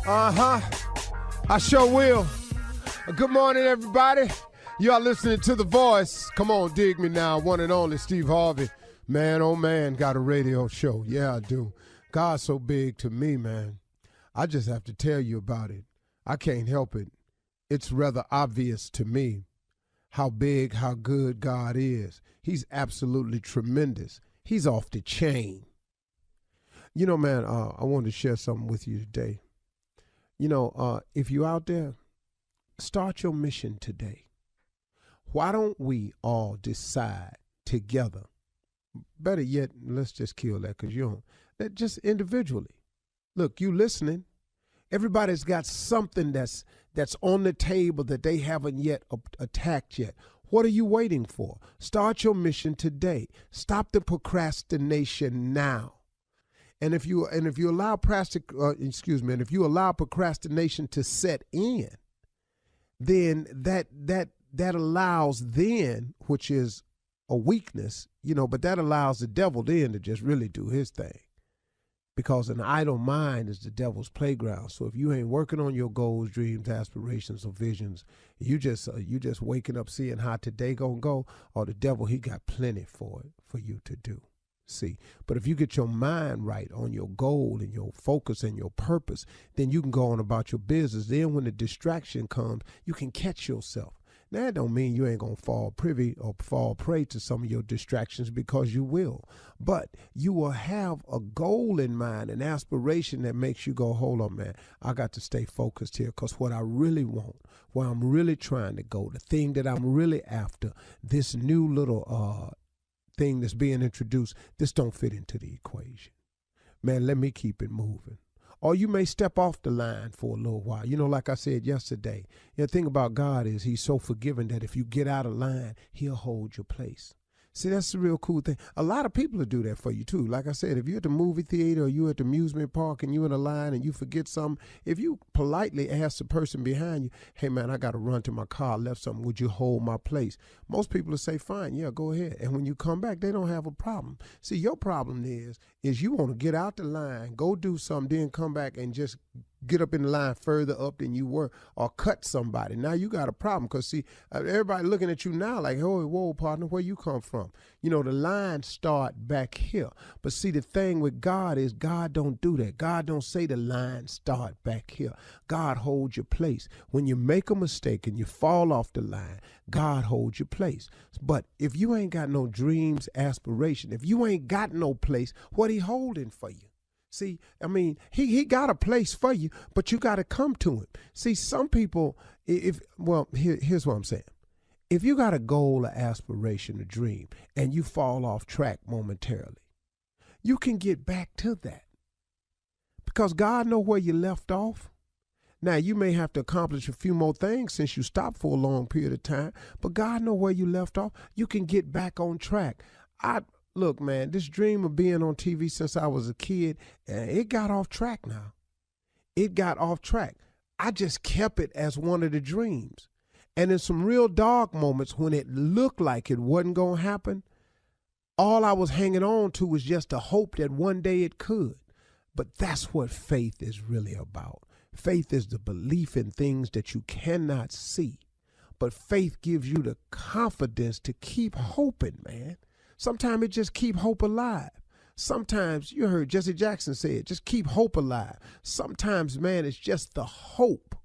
I sure will. Good morning, everybody. You are listening to The Voice. Come on, dig me now. One and only Steve Harvey. Man, oh man, got a radio show. Yeah, I do. God's so big to me, man. I just have to tell you about it. I can't help it. It's rather obvious to me how big, how good God is. He's absolutely tremendous. He's off the chain. You know, man, I wanted to share something with you today. You know, if you're out there, start your mission today. Why don't we all decide together? Better yet, let's just kill that because you don't. That just individually. Look, you listening. Everybody's got something that's on the table that they haven't yet attacked yet. What are you waiting for? Start your mission today. Stop the procrastination now. And if you allow procrastination to set in, then that allows then, which is a weakness, but that allows the devil then to just really do his thing. Because an idle mind is the devil's playground. So if you ain't working on your goals, dreams, aspirations, or visions, you just waking up seeing how today gonna go, or the devil, he got plenty for you to do. See, but if you get your mind right on your goal and your focus and your purpose, then you can go on about your business. Then when the distraction comes, you can catch yourself. Now, that don't mean you ain't going to fall privy or fall prey to some of your distractions, because you will. But you will have a goal in mind, an aspiration that makes you go, hold on, man, I got to stay focused here, because what I really want, where I'm really trying to go, the thing that I'm really after, this new little thing that's being introduced, this don't fit into the equation. Man, let me keep it moving. Or you may step off the line for a little while. Like I said yesterday, the thing about God is he's so forgiving that if you get out of line, he'll hold your place. See, that's the real cool thing. A lot of people will do that for you, too. Like I said, if you're at the movie theater or you're at the amusement park and you're in a line and you forget something, if you politely ask the person behind you, hey, man, I got to run to my car, I left something, would you hold my place? Most people will say, fine, yeah, go ahead. And when you come back, they don't have a problem. See, your problem is you want to get out the line, go do something, then come back and just get up in the line further up than you were, or cut somebody. Now you got a problem, because see, everybody looking at you now like, oh, whoa, partner, where you come from? The line start back here. But see, the thing with God is God don't do that. God don't say the line start back here. God holds your place. When you make a mistake and you fall off the line, God holds your place. But if you ain't got no dreams, aspiration, if you ain't got no place, what he holding for you? See, I mean, he got a place for you, but you got to come to him. See, some people, here's what I'm saying. If you got a goal, an aspiration, a dream, and you fall off track momentarily, you can get back to that, because God knows where you left off. Now, you may have to accomplish a few more things since you stopped for a long period of time, but God knows where you left off. You can get back on track. Look, man, this dream of being on TV since I was a kid, it got off track now. It got off track. I just kept it as one of the dreams. And in some real dark moments when it looked like it wasn't going to happen, all I was hanging on to was just a hope that one day it could. But that's what faith is really about. Faith is the belief in things that you cannot see. But faith gives you the confidence to keep hoping, man. Sometimes it just keep hope alive. Sometimes, you heard Jesse Jackson say it, just keep hope alive. Sometimes, man, it's just the hope.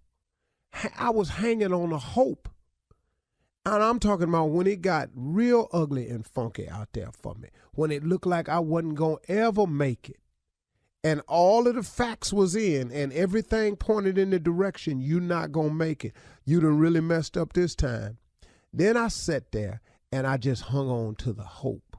I was hanging on a hope. And I'm talking about when it got real ugly and funky out there for me, when it looked like I wasn't going to ever make it. And all of the facts was in and everything pointed in the direction you're not going to make it. You done really messed up this time. Then I sat there and I just hung on to the hope.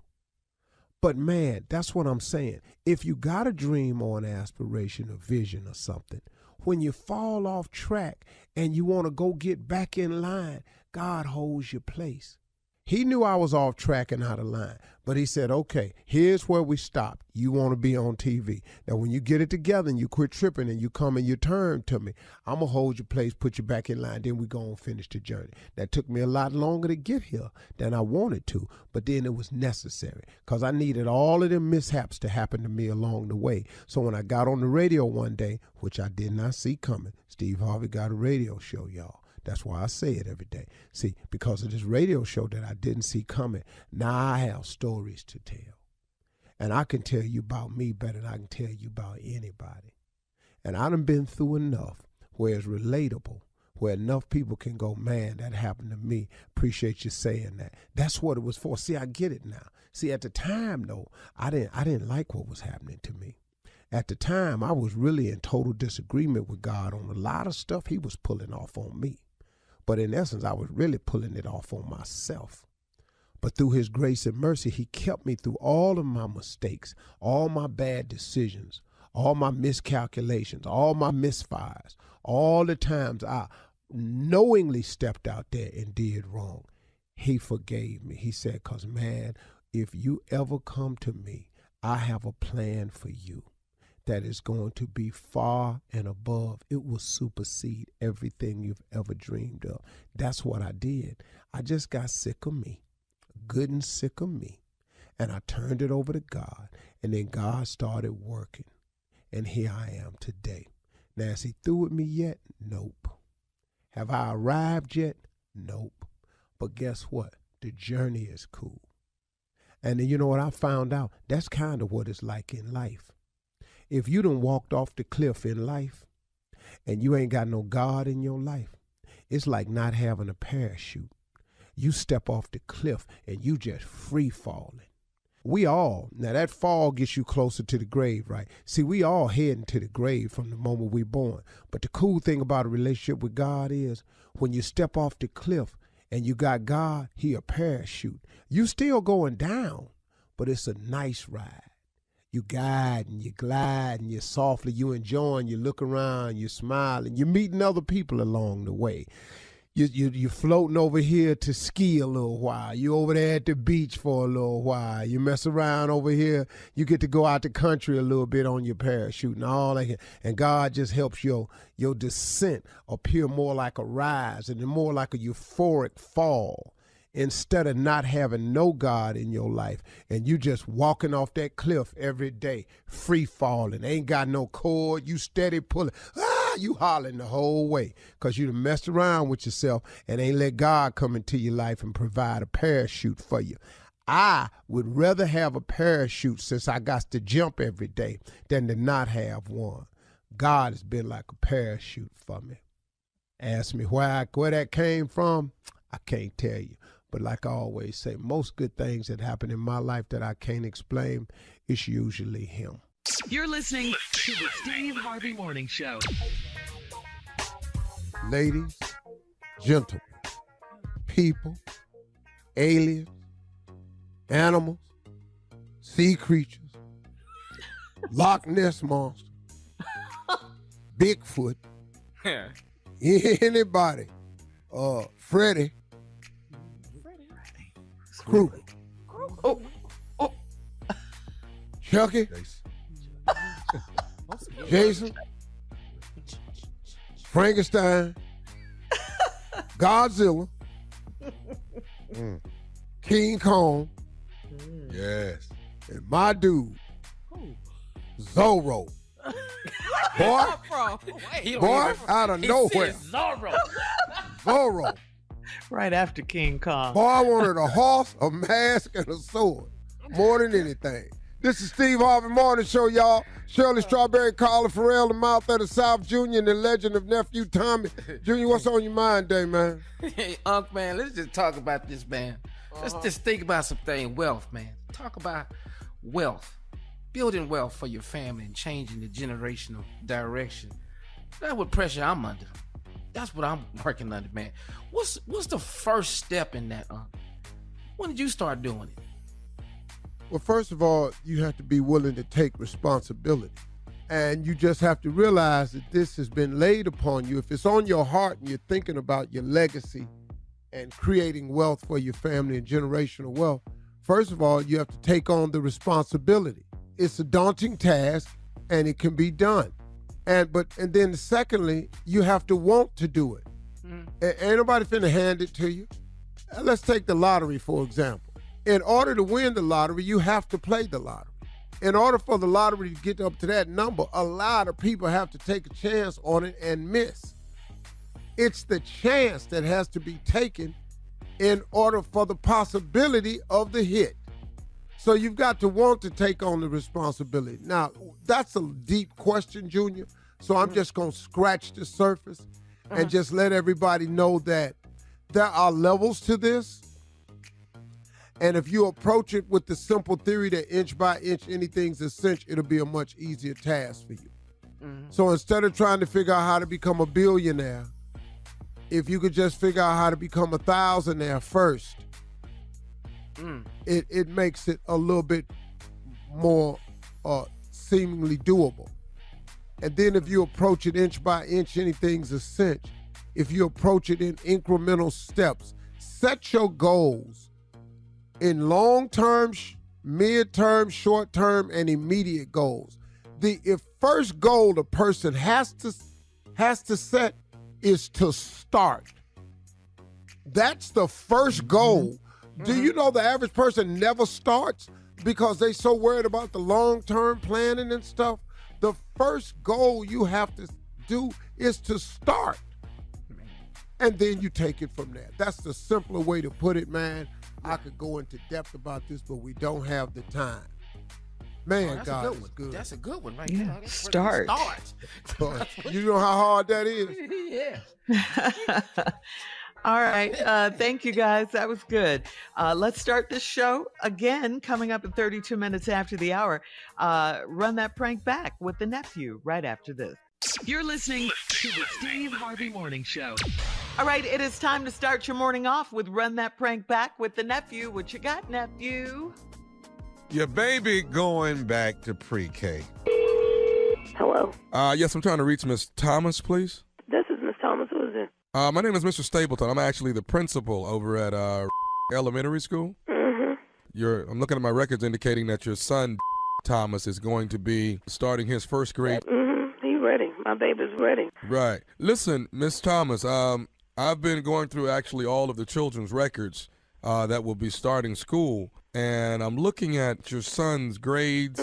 But man, that's what I'm saying. If you got a dream or an aspiration or vision or something, when you fall off track and you want to go get back in line, God holds your place. He knew I was off track and out of line, but he said, okay, here's where we stopped. You want to be on TV. Now, when you get it together and you quit tripping and you come and you turn to me, I'm going to hold your place, put you back in line, then we go and finish the journey. That took me a lot longer to get here than I wanted to, but then it was necessary because I needed all of them mishaps to happen to me along the way. So when I got on the radio one day, which I did not see coming, Steve Harvey got a radio show, y'all. That's why I say it every day. See, because of this radio show that I didn't see coming, now I have stories to tell. And I can tell you about me better than I can tell you about anybody. And I done been through enough where it's relatable, where enough people can go, man, that happened to me. Appreciate you saying that. That's what it was for. See, I get it now. See, at the time, though, I didn't like what was happening to me. At the time, I was really in total disagreement with God on a lot of stuff he was pulling off on me. But in essence, I was really pulling it off on myself. But through his grace and mercy, he kept me through all of my mistakes, all my bad decisions, all my miscalculations, all my misfires, all the times I knowingly stepped out there and did wrong. He forgave me. He said, because, man, if you ever come to me, I have a plan for you that is going to be far and above. It will supersede everything you've ever dreamed of. That's what I did. I just got sick of me, good and sick of me. And I turned it over to God. And then God started working. And here I am today. Now, is he through with me yet? Nope. Have I arrived yet? Nope. But guess what? The journey is cool. And then you know what I found out? That's kind of what it's like in life. If you done walked off the cliff in life and you ain't got no God in your life, it's like not having a parachute. You step off the cliff and you just free falling. Now that fall gets you closer to the grave, right? See, we all heading to the grave from the moment we're born. But the cool thing about a relationship with God is when you step off the cliff and you got God, he a parachute. You still going down, but it's a nice ride. You guide and you glide and you softly, you enjoying, you look around, you smiling, you're meeting other people along the way. You floating over here to ski a little while. You over there at the beach for a little while. You mess around over here. You get to go out the country a little bit on your parachute and all that. And God just helps your descent appear more like a rise and more like a euphoric fall. Instead of not having no God in your life and you just walking off that cliff every day, free falling, ain't got no cord, you steady pulling, you hollering the whole way because you done messed around with yourself and ain't let God come into your life and provide a parachute for you. I would rather have a parachute since I got to jump every day than to not have one. God has been like a parachute for me. Ask me where that came from, I can't tell you. But like I always say, most good things that happen in my life that I can't explain, it's usually him. You're listening to the Steve Harvey Morning Show. Ladies, gentlemen, people, aliens, animals, sea creatures, Loch Ness Monster, Bigfoot, anybody, Freddy, Krueger, Chucky, Jason, Frankenstein, Godzilla, King Kong, yes, and my dude, Zorro. Boy, out of nowhere. Zorro. Right after King Kong. Boy, I wanted a horse, a mask, and a sword. More than anything. This is Steve Harvey Morning Show, y'all. Shirley Strawberry, Carla Farrell, the Mouth of the South, Jr., and the legend of Nephew Tommy. Junior, what's on your mind today, man? Hey, Unc, man, let's just talk about this, man. Let's just think about something, wealth, man. Talk about wealth. Building wealth for your family and changing the generational direction. That's what pressure I'm under. That's what I'm working under, man. What's the first step in that, Unc? When did you start doing it? Well, first of all, you have to be willing to take responsibility. And you just have to realize that this has been laid upon you. If it's on your heart and you're thinking about your legacy and creating wealth for your family and generational wealth, first of all, you have to take on the responsibility. It's a daunting task, and it can be done. And then secondly, you have to want to do it. Ain't nobody finna hand it to you. Let's take the lottery, for example. In order to win the lottery, you have to play the lottery. In order for the lottery to get up to that number, a lot of people have to take a chance on it and miss. It's the chance that has to be taken in order for the possibility of the hit. So you've got to want to take on the responsibility. Now, that's a deep question, Junior. So I'm just going to scratch the surface and just let everybody know that there are levels to this. And if you approach it with the simple theory that inch by inch, anything's a cinch, it'll be a much easier task for you. So instead of trying to figure out how to become a billionaire, if you could just figure out how to become a thousandaire first, it makes it a little bit more seemingly doable. And then if you approach it inch by inch, anything's a cinch. If you approach it in incremental steps, set your goals in long-term, mid-term, short-term, and immediate goals. The first goal the person has to set is to start. That's the first goal. Do you know the average person never starts because they so worried about the long-term planning and stuff? The first goal you have to do is to start. And then you take it from there. That's the simpler way to put it, man. I could go into depth about this, but we don't have the time. Man, God is good. That's a good one right Yeah. there. Start. But you know how hard that is? Yeah. All right. Thank you, guys. That was good. Let's start this show again, coming up in 32 minutes after the hour. Run that prank back with the nephew right after this. You're listening to the Steve Harvey Morning Show. All right. It is time to start your morning off with Run That Prank Back with the nephew. What you got, nephew? Your baby going back to pre-K. Hello. Yes, I'm trying to reach Miss Thomas, please. This is Miss Thomas. Who is this? My name is Mr. Stapleton. I'm actually the principal over at elementary school. Mm-hmm. I'm looking at my records indicating that your son, Thomas, is going to be starting his first grade. Mm-hmm. He's ready. My baby's ready. Right. Listen, Miss Thomas, I've been going through actually all of the children's records that will be starting school, and I'm looking at your son's grades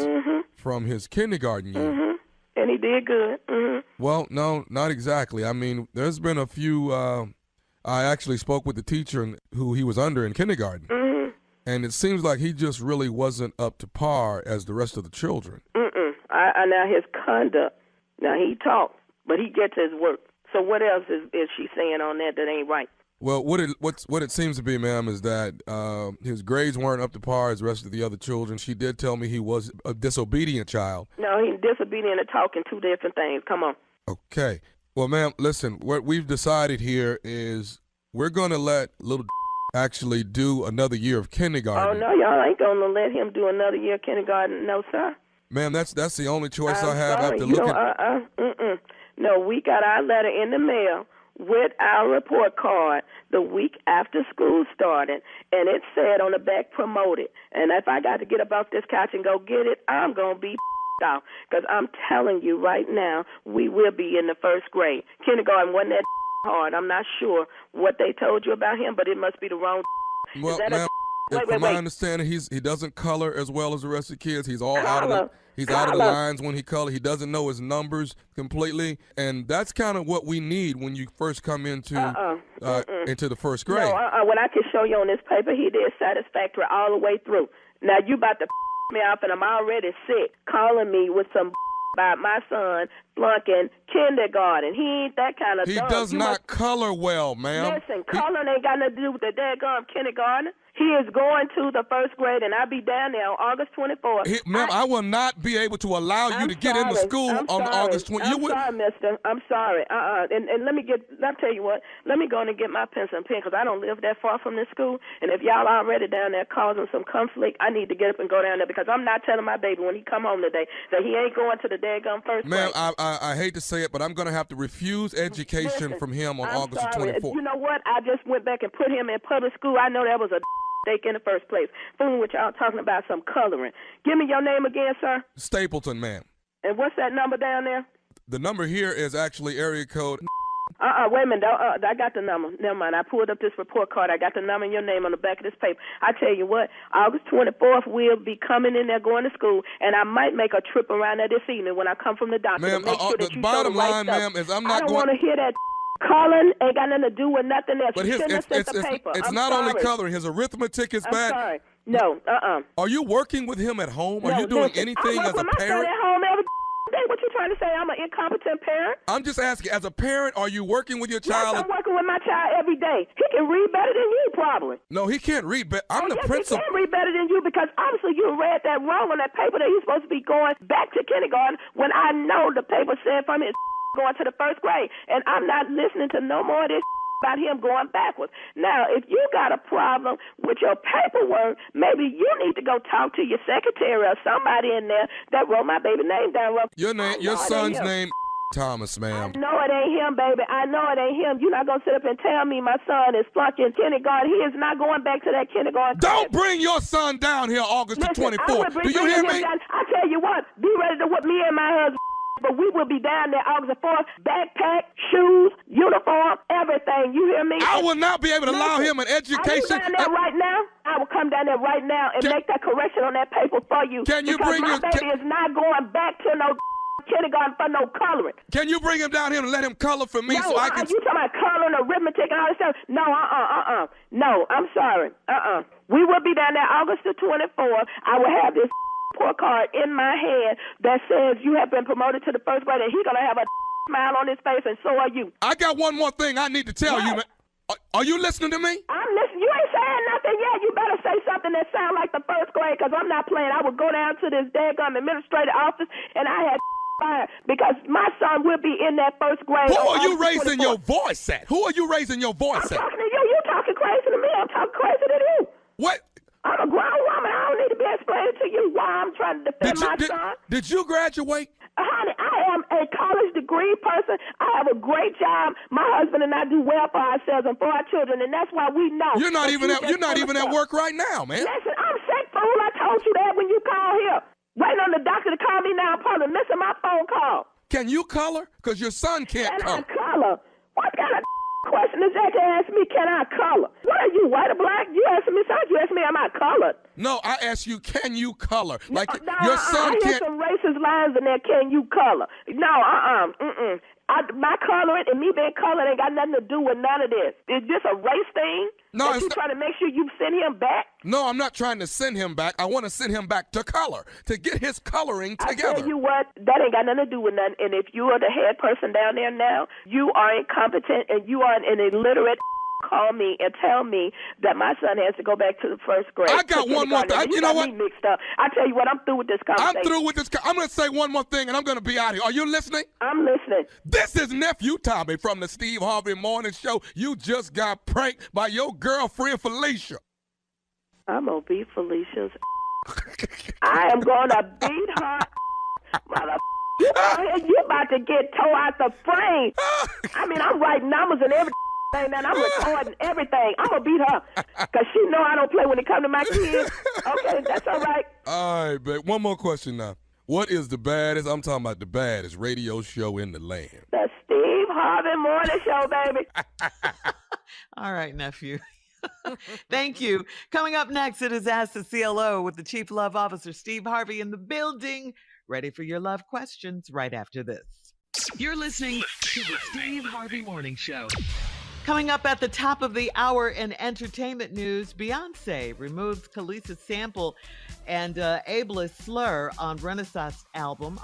from his kindergarten year. Mm-hmm. And he did good. Mm-hmm. Well, no, not exactly. I mean, there's been a few, I actually spoke with the teacher who he was under in kindergarten, and it seems like he just really wasn't up to par as the rest of the children. Now his conduct, now he talks, but he gets his work. So what else is she saying on that ain't right? Well, what it seems to be, ma'am, is that his grades weren't up to par as the rest of the other children. She did tell me he was a disobedient child. No, he's disobedient and talking, two different things. Come on. Okay. Well, ma'am, listen, what we've decided here is we're going to let little actually do another year of kindergarten. Oh, no, y'all ain't going to let him do another year of kindergarten. No, sir. Ma'am, that's the only choice I have sorry. after looking. No, we got our letter in the mail with our report card the week after school started, and it said on the back, promoted. And if I got to get up off this couch and go get it, I'm going to be off, because I'm telling you right now, we will be in the first grade. Kindergarten wasn't that hard. I'm not sure what they told you about him, but it must be the wrong. Well, ma'am, from my understanding, he doesn't color as well as the rest of the kids. He's all out of the lines when he colors. He doesn't know his numbers completely, and that's kind of what we need when you first come into the first grade. No, what I can show you on this paper, he did satisfactory all the way through. Now you about to me off, and I'm already sick calling me with some about my son flunking kindergarten. He ain't that kind of He dumb. does not color well, ma'am. Listen, coloring ain't got nothing to do with the daggone kindergarten. He He is going to the first grade, and I'll be down there on August 24th. Ma'am, I will not be able to allow you to get into school on August 20th. I'm sorry, mister. I'm sorry. And I'll tell you what, let me go in and get my pencil and pen, because I don't live that far from this school, and if y'all already down there causing some conflict, I need to get up and go down there, because I'm not telling my baby when he come home today that he ain't going to the daggum first grade. Ma'am, I hate to say it, but I'm going to have to refuse education from him on August 24th. You know what? I just went back and put him in public school. I know that was a mistake in the first place. Fooling with y'all talking about some coloring. Give me your name again, sir. Stapleton, ma'am. And what's that number down there? The number here is actually area code. Wait a minute. I got the number. Never mind. I pulled up this report card. I got the number and your name on the back of this paper. I tell you what, August 24th, we'll be coming in there going to school, and I might make a trip around there this evening when I come from the doctor. Ma'am, the bottom line, ma'am, is I'm not going. I don't want to hear that. Coloring ain't got nothing to do with nothing else. But it's I'm not sorry. only coloring. His arithmetic is I'm bad. Sorry. No, Are you working with him at home? Are No, you doing listen, anything I as a work with my son parent? at home every day. What you trying to say? I'm an incompetent parent? I'm just asking, as a parent, are you working with your child? Yes, I'm working with my child every day. He can read better than you, probably. No, he can't read. But I'm the yes, principal. He can read better than you, because obviously you read that wrong on that paper that he's supposed to be going back to kindergarten, when I know the paper said from his going to the first grade, and I'm not listening to no more of this about him going backwards. Now, if you got a problem with your paperwork, maybe you need to go talk to your secretary or somebody in there that wrote my baby name down wrong. Your son's name, Thomas, ma'am. I know it ain't him, baby. I know it ain't him. You're not going to sit up and tell me my son is flunking kindergarten. He is not going back to that kindergarten. Don't bring your son down here August the 24th. Do you hear me? I tell you what, be ready to whip me and my husband. But we will be down there August 4th. Backpack, shoes, uniform, everything. You hear me? I will not be able to allow him an education. Are you down there right now? I will come down there right now and make that correction on that paper for you. Can you bring my baby is not going back to no kindergarten for no coloring. Can you bring him down here and let him color for me so I can... You talking about coloring, arithmetic, and all this stuff? No, No, I'm sorry. We will be down there August the 24th. I will have this report card in my hand that says you have been promoted to the first grade, and he's going to have a smile on his face, and so are you. I got one more thing I need to tell you, man. Are you listening to me? I'm listening. You ain't saying nothing yet. You better say something that sounds like the first grade, because I'm not playing. I would go down to this daggum administrative office, and I had fired because my son will be in that first grade. Who are you raising your voice at? Who are you raising your voice at? I'm talking to you. You talking crazy to me. I'm talking crazy to you. What? I'm a grown woman. I don't need to be explaining to you why I'm trying to defend my son. Did you graduate? Honey, I am a college degree person. I have a great job. My husband and I do well for ourselves and for our children, and that's why we know. You're not even at work right now, man. Listen, I'm sick, fool. I told you that when you called here. Waiting on the doctor to call me now. I'm probably missing my phone call. Can you color? Because your son can't color. Can I color? What kind of question is that to ask me, can I color? What are you, white or black? You asking me something. You asking me, am I colored? No, I asked you, can you color? Like no, your son I hear can't. some racist lines in there, can you color? No, my coloring and me being colored ain't got nothing to do with none of this. Is this a race thing? No, you trying to make sure you send him back? No, I'm not trying to send him back. I want to send him back to color, to get his coloring together. I tell you what, that ain't got nothing to do with nothing. And if you are the head person down there now, you are incompetent and you are an illiterate. Call me and tell me that my son has to go back to the first grade. I got one more thing. You know what? Mixed up. I tell you what, I'm through with this conversation. I'm through with this. I'm going to say one more thing, and I'm going to be out here. Are you listening? I'm listening. This is Nephew Tommy from the Steve Harvey Morning Show. You just got pranked by your girlfriend, Felicia. I'm going to beat Felicia's I am going to beat her mother. You about to get tore out the frame. I mean, I'm writing numbers and everything. And I'm recording everything. I'm going to beat her because she know I don't play when it comes to my kids. Okay, that's all right. All right, but one more question now. What is the baddest, I'm talking about the baddest radio show in the land? The Steve Harvey Morning Show, baby. All right, nephew. Thank you. Coming up next, it is Ask the CLO with the Chief Love Officer, Steve Harvey, in the building. Ready for your love questions right after this. You're listening to the Steve Harvey Morning Show. Coming up at the top of the hour in entertainment news, Beyonce removes Khaleesi's sample and ableist slur on a Renaissance album.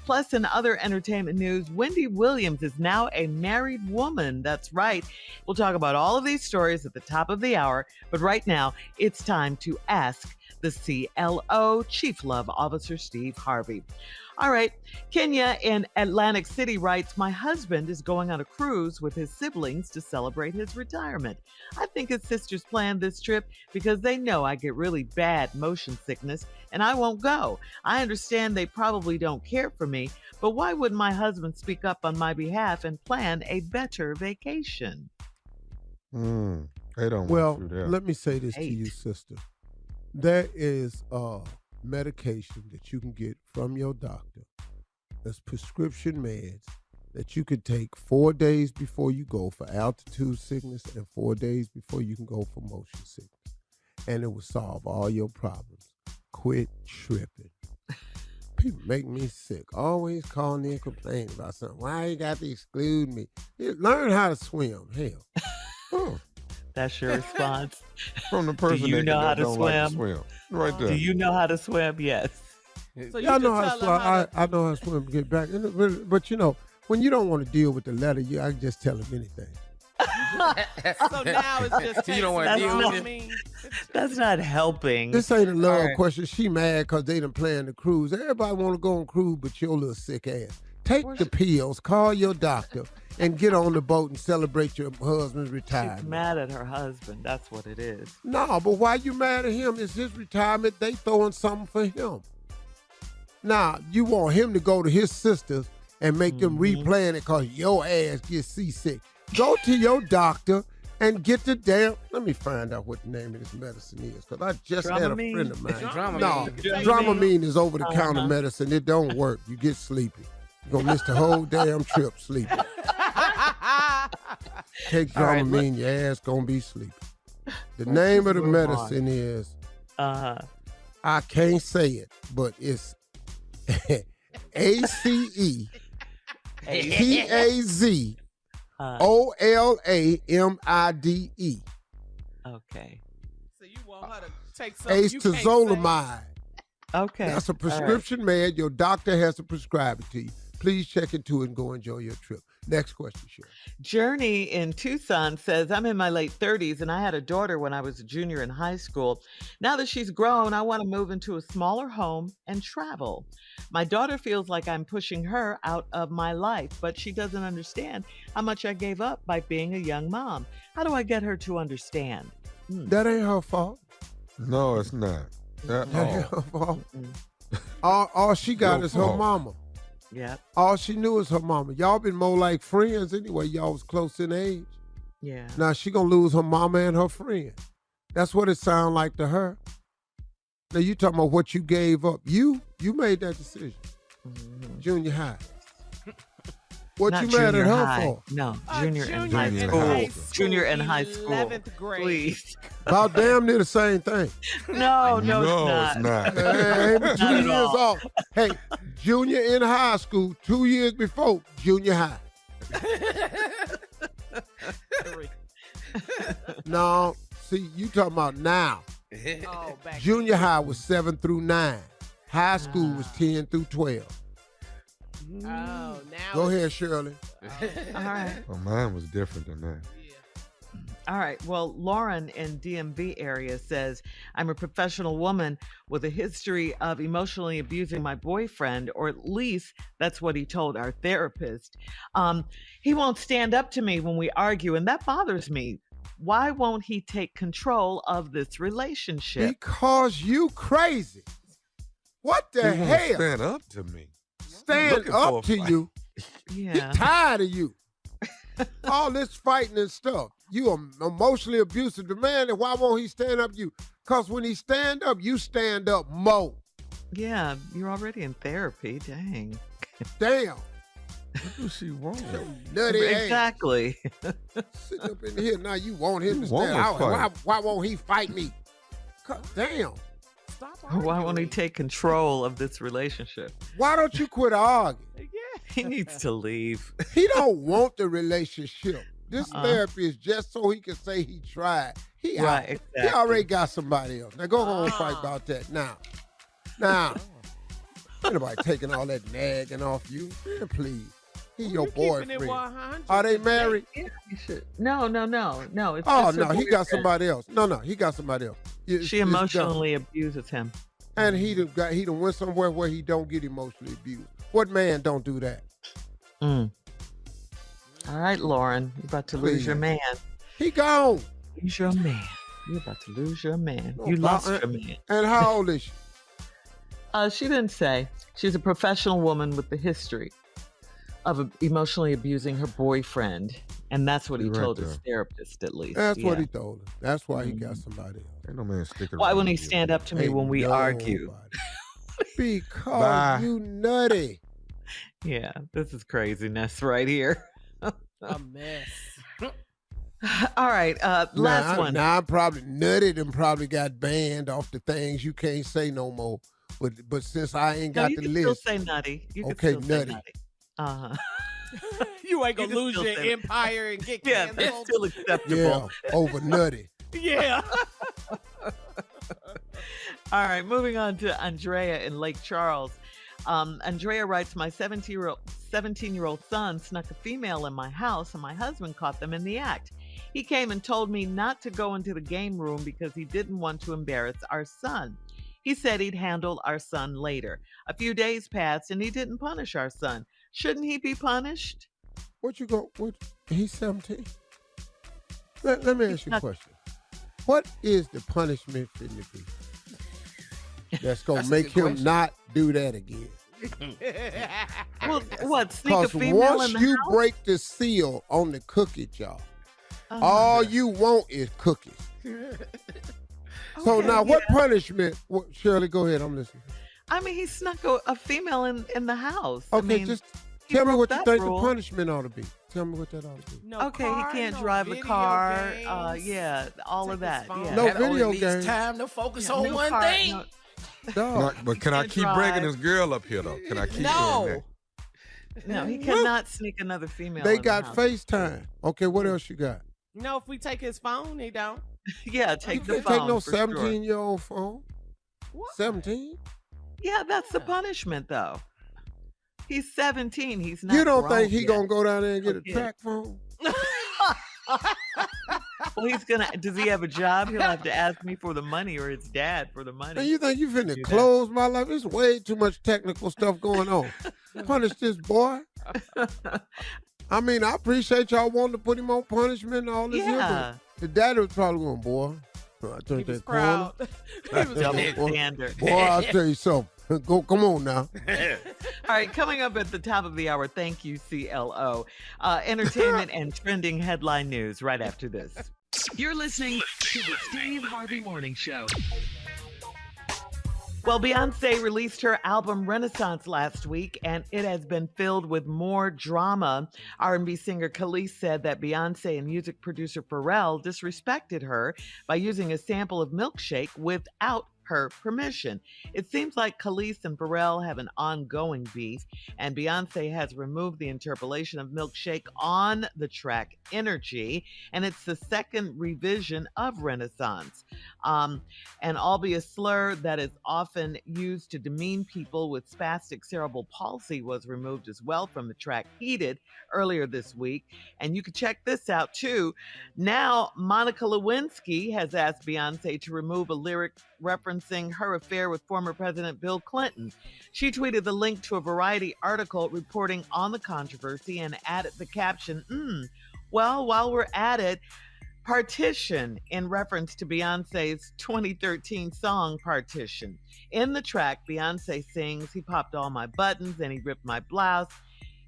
Plus, in other entertainment news, Wendy Williams is now a married woman. That's right. We'll talk about all of these stories at the top of the hour. But right now, it's time to ask the CLO, Chief Love Officer Steve Harvey. All right. Kenya in Atlantic City writes, my husband is going on a cruise with his siblings to celebrate his retirement. I think his sisters planned this trip because they know I get really bad motion sickness and I won't go. I understand they probably don't care for me, but why wouldn't my husband speak up on my behalf and plan a better vacation? They don't Well, want you there. let me say this to you, sister. There is medication that you can get from your doctor. That's prescription meds that you could take 4 days before you go for altitude sickness and 4 days before you can go for motion sickness. And it will solve all your problems. Quit tripping. People make me sick. Always calling in complaining about something. Why you got to exclude me? Learn how to swim. Hell. That's your response. From the person Do you know how to don't like to swim. Right there. Do you know how to swim? Yes. So Yeah, I know how to swim. I know how to swim to get back. But you know, when you don't want to deal with the letter, I can just tell him anything. So now it's just You don't want to deal with it. That's not helping. This ain't a love right. question. She mad because they done planned the cruise. Everybody want to go on cruise, but your little sick ass. Take the pills, call your doctor, and get on the boat and celebrate your husband's retirement. She's mad at her husband. That's what it is. No, but why you mad at him? It's his retirement. They throwing something for him. Now, you want him to go to his sisters and make them replan it because your ass gets seasick. Go to your doctor and get the damn... Let me find out what the name of this medicine is because I just had a friend of mine. Dramamine is over-the-counter medicine. It don't work. You get sleepy. You're going to miss the whole damn trip sleeping. Take Dramamine, your ass going to be sleepy. The name of the medicine is... I can't say it, but it's ACEPAZOLAMIDE. Okay. So you want her to take something you can't say? Acetaldehyde. Okay. That's a prescription med. Your doctor has to prescribe it to you. Please check into it and go enjoy your trip. Next question, Cheryl. Journey in Tucson says, I'm in my late 30s and I had a daughter when I was a junior in high school. Now that she's grown, I want to move into a smaller home and travel. My daughter feels like I'm pushing her out of my life, but she doesn't understand how much I gave up by being a young mom. How do I get her to understand? That ain't her fault. No, it's not. That ain't her fault. All she got is her mama. Yeah. All she knew is her mama. Y'all been more like friends anyway. Y'all was close in age. Yeah. Now she gonna lose her mama and her friend. That's what it sound like to her. Now you talking about what you gave up. You made that decision. Junior high. What Not you mad at her high. for? No, junior in high in school. high Junior in high school. 11th grade. Please. About damn near the same thing. No, No, it's not. Hey, Not 2 at years all. off. Hey, junior in high school, 2 years before junior high. No, see, you talking about now. Oh, back Junior high was 7 through 9. High school was 10 through 12. Oh, now Go it's- ahead, Shirley. All right. Well, mine was different than that. All right. Well, Lauren in DMV area says, I'm a professional woman with a history of emotionally abusing my boyfriend, or at least that's what he told our therapist. He won't stand up to me when we argue, and that bothers me. Why won't he take control of this relationship? Because you crazy. What the He won't hell? stand up to me. Stand looking for a up to fight. you. Yeah. He tired of you. All this fighting and stuff. You are emotionally abusive to man, and why won't he stand up to you? Because when he stand up, you stand up more. Yeah. You're already in therapy. Dang. Damn. What does she want? Nutty ass. Exactly. Sitting up in here now, you want him to You want stand to out. fight. Why won't he fight me? Damn. Stop Why won't he arguing. take control of this relationship? Why don't you quit arguing? Yeah. He needs to leave. He don't want the relationship. This therapy is just so he can say he tried. He out. Right, exactly. He already got somebody else. Now go home and fight about that. Now, ain't nobody taking all that nagging off you. Man, please. He your boyfriend. Are they married? Yeah, you should. No. It's Oh, just no, her he got boyfriend. somebody else. No, he got somebody else. She emotionally abuses him. And he done went somewhere where he don't get emotionally abused. What man don't do that? All right, Lauren, you're about to lose your man. He gone. Lose your man. You're about to lose your man. No, You lost your man. And how old is she? She didn't say. She's a professional woman with the history of emotionally abusing her boyfriend. And that's what he told his therapist, at least. That's what he told her. That's why he got somebody else. Ain't no man sticking Why around wouldn't he here. stand up to me when we argue? Because you nutty. Yeah, this is craziness right here. A mess. All right, last one. Now I'm probably nutted and probably got banned off the things you can't say no more. But since I ain't got you the can list. still say nutty. You can Okay, still say nutty. Uh-huh. You ain't gonna You can lose still your say it. empire and get Yeah, canceled. that's still acceptable. Yeah, over nutty. Yeah. All right, moving on to Andrea in Lake Charles. Andrea writes, my 17-year-old son snuck a female in my house and my husband caught them in the act. He came and told me not to go into the game room because he didn't want to embarrass our son. He said he'd handle our son later. A few days passed and he didn't punish our son. Shouldn't he be punished? He's 17? Let me ask you a question. What is the punishment for the be? That's going to make him not do that again. Well, what, sneak a Because female once in the you house? break the seal on the cookie jar, all you want is cookies. So Okay, now what punishment? Shirley, go ahead. I'm listening. I mean, he snuck a female in the house. Okay, I mean, just he tell me broke what you that think rule. the punishment ought to be. Tell me what that ought to be. No Okay, car, he can't no drive a video car. games. Yeah, all of Take his that. phone. Yeah. No That only video leaves games. time to focus Yeah, on no one car, thing. no- Dog. But can I can't keep drive. bringing this girl up here, though? Can I keep doing No. that? No, he cannot sneak another female. They in got the house. FaceTime. Okay, what else you got? No, if we take his phone, he don't. Yeah, You take the can't phone. take no for sure. 17-year-old phone. What? 17? Yeah, that's the punishment, though. He's 17. He's not. You don't grown think he yet. gonna go down there and get Okay. a track phone? Well, he's gonna. Does he have a job? He'll have to ask me for the money, or his dad for the money. And you think you finna Do that. close my life? There's way too much technical stuff going on. Punish this boy. I mean, I appreciate y'all wanting to put him on punishment and all this here, Yeah. but the daddy was probably going, boy, I He turned was that corner. proud. He was Double proud. standard. Boy, I'll tell you something. Go, come on now. All right, coming up at the top of the hour, thank you, CLO. Entertainment and trending headline news right after this. You're listening to the Steve Harvey Morning Show. Well, Beyonce released her album Renaissance last week, and it has been filled with more drama. R&B singer Khalees said that Beyonce and music producer Pharrell disrespected her by using a sample of Milkshake without her permission. It seems like Khalees and Pharrell have an ongoing beef, and Beyonce has removed the interpolation of Milkshake on the track Energy, and it's the second revision of Renaissance. And albeit a slur that is often used to demean people with spastic cerebral palsy was removed as well from the track Heated earlier this week. And you can check this out too. Now, Monica Lewinsky has asked Beyonce to remove a lyric referencing her affair with former President Bill Clinton. She tweeted the link to a Variety article reporting on the controversy and added the caption, well, while we're at it, Partition, in reference to Beyonce's 2013 song Partition. In the track, Beyonce sings, he popped all my buttons and he ripped my blouse.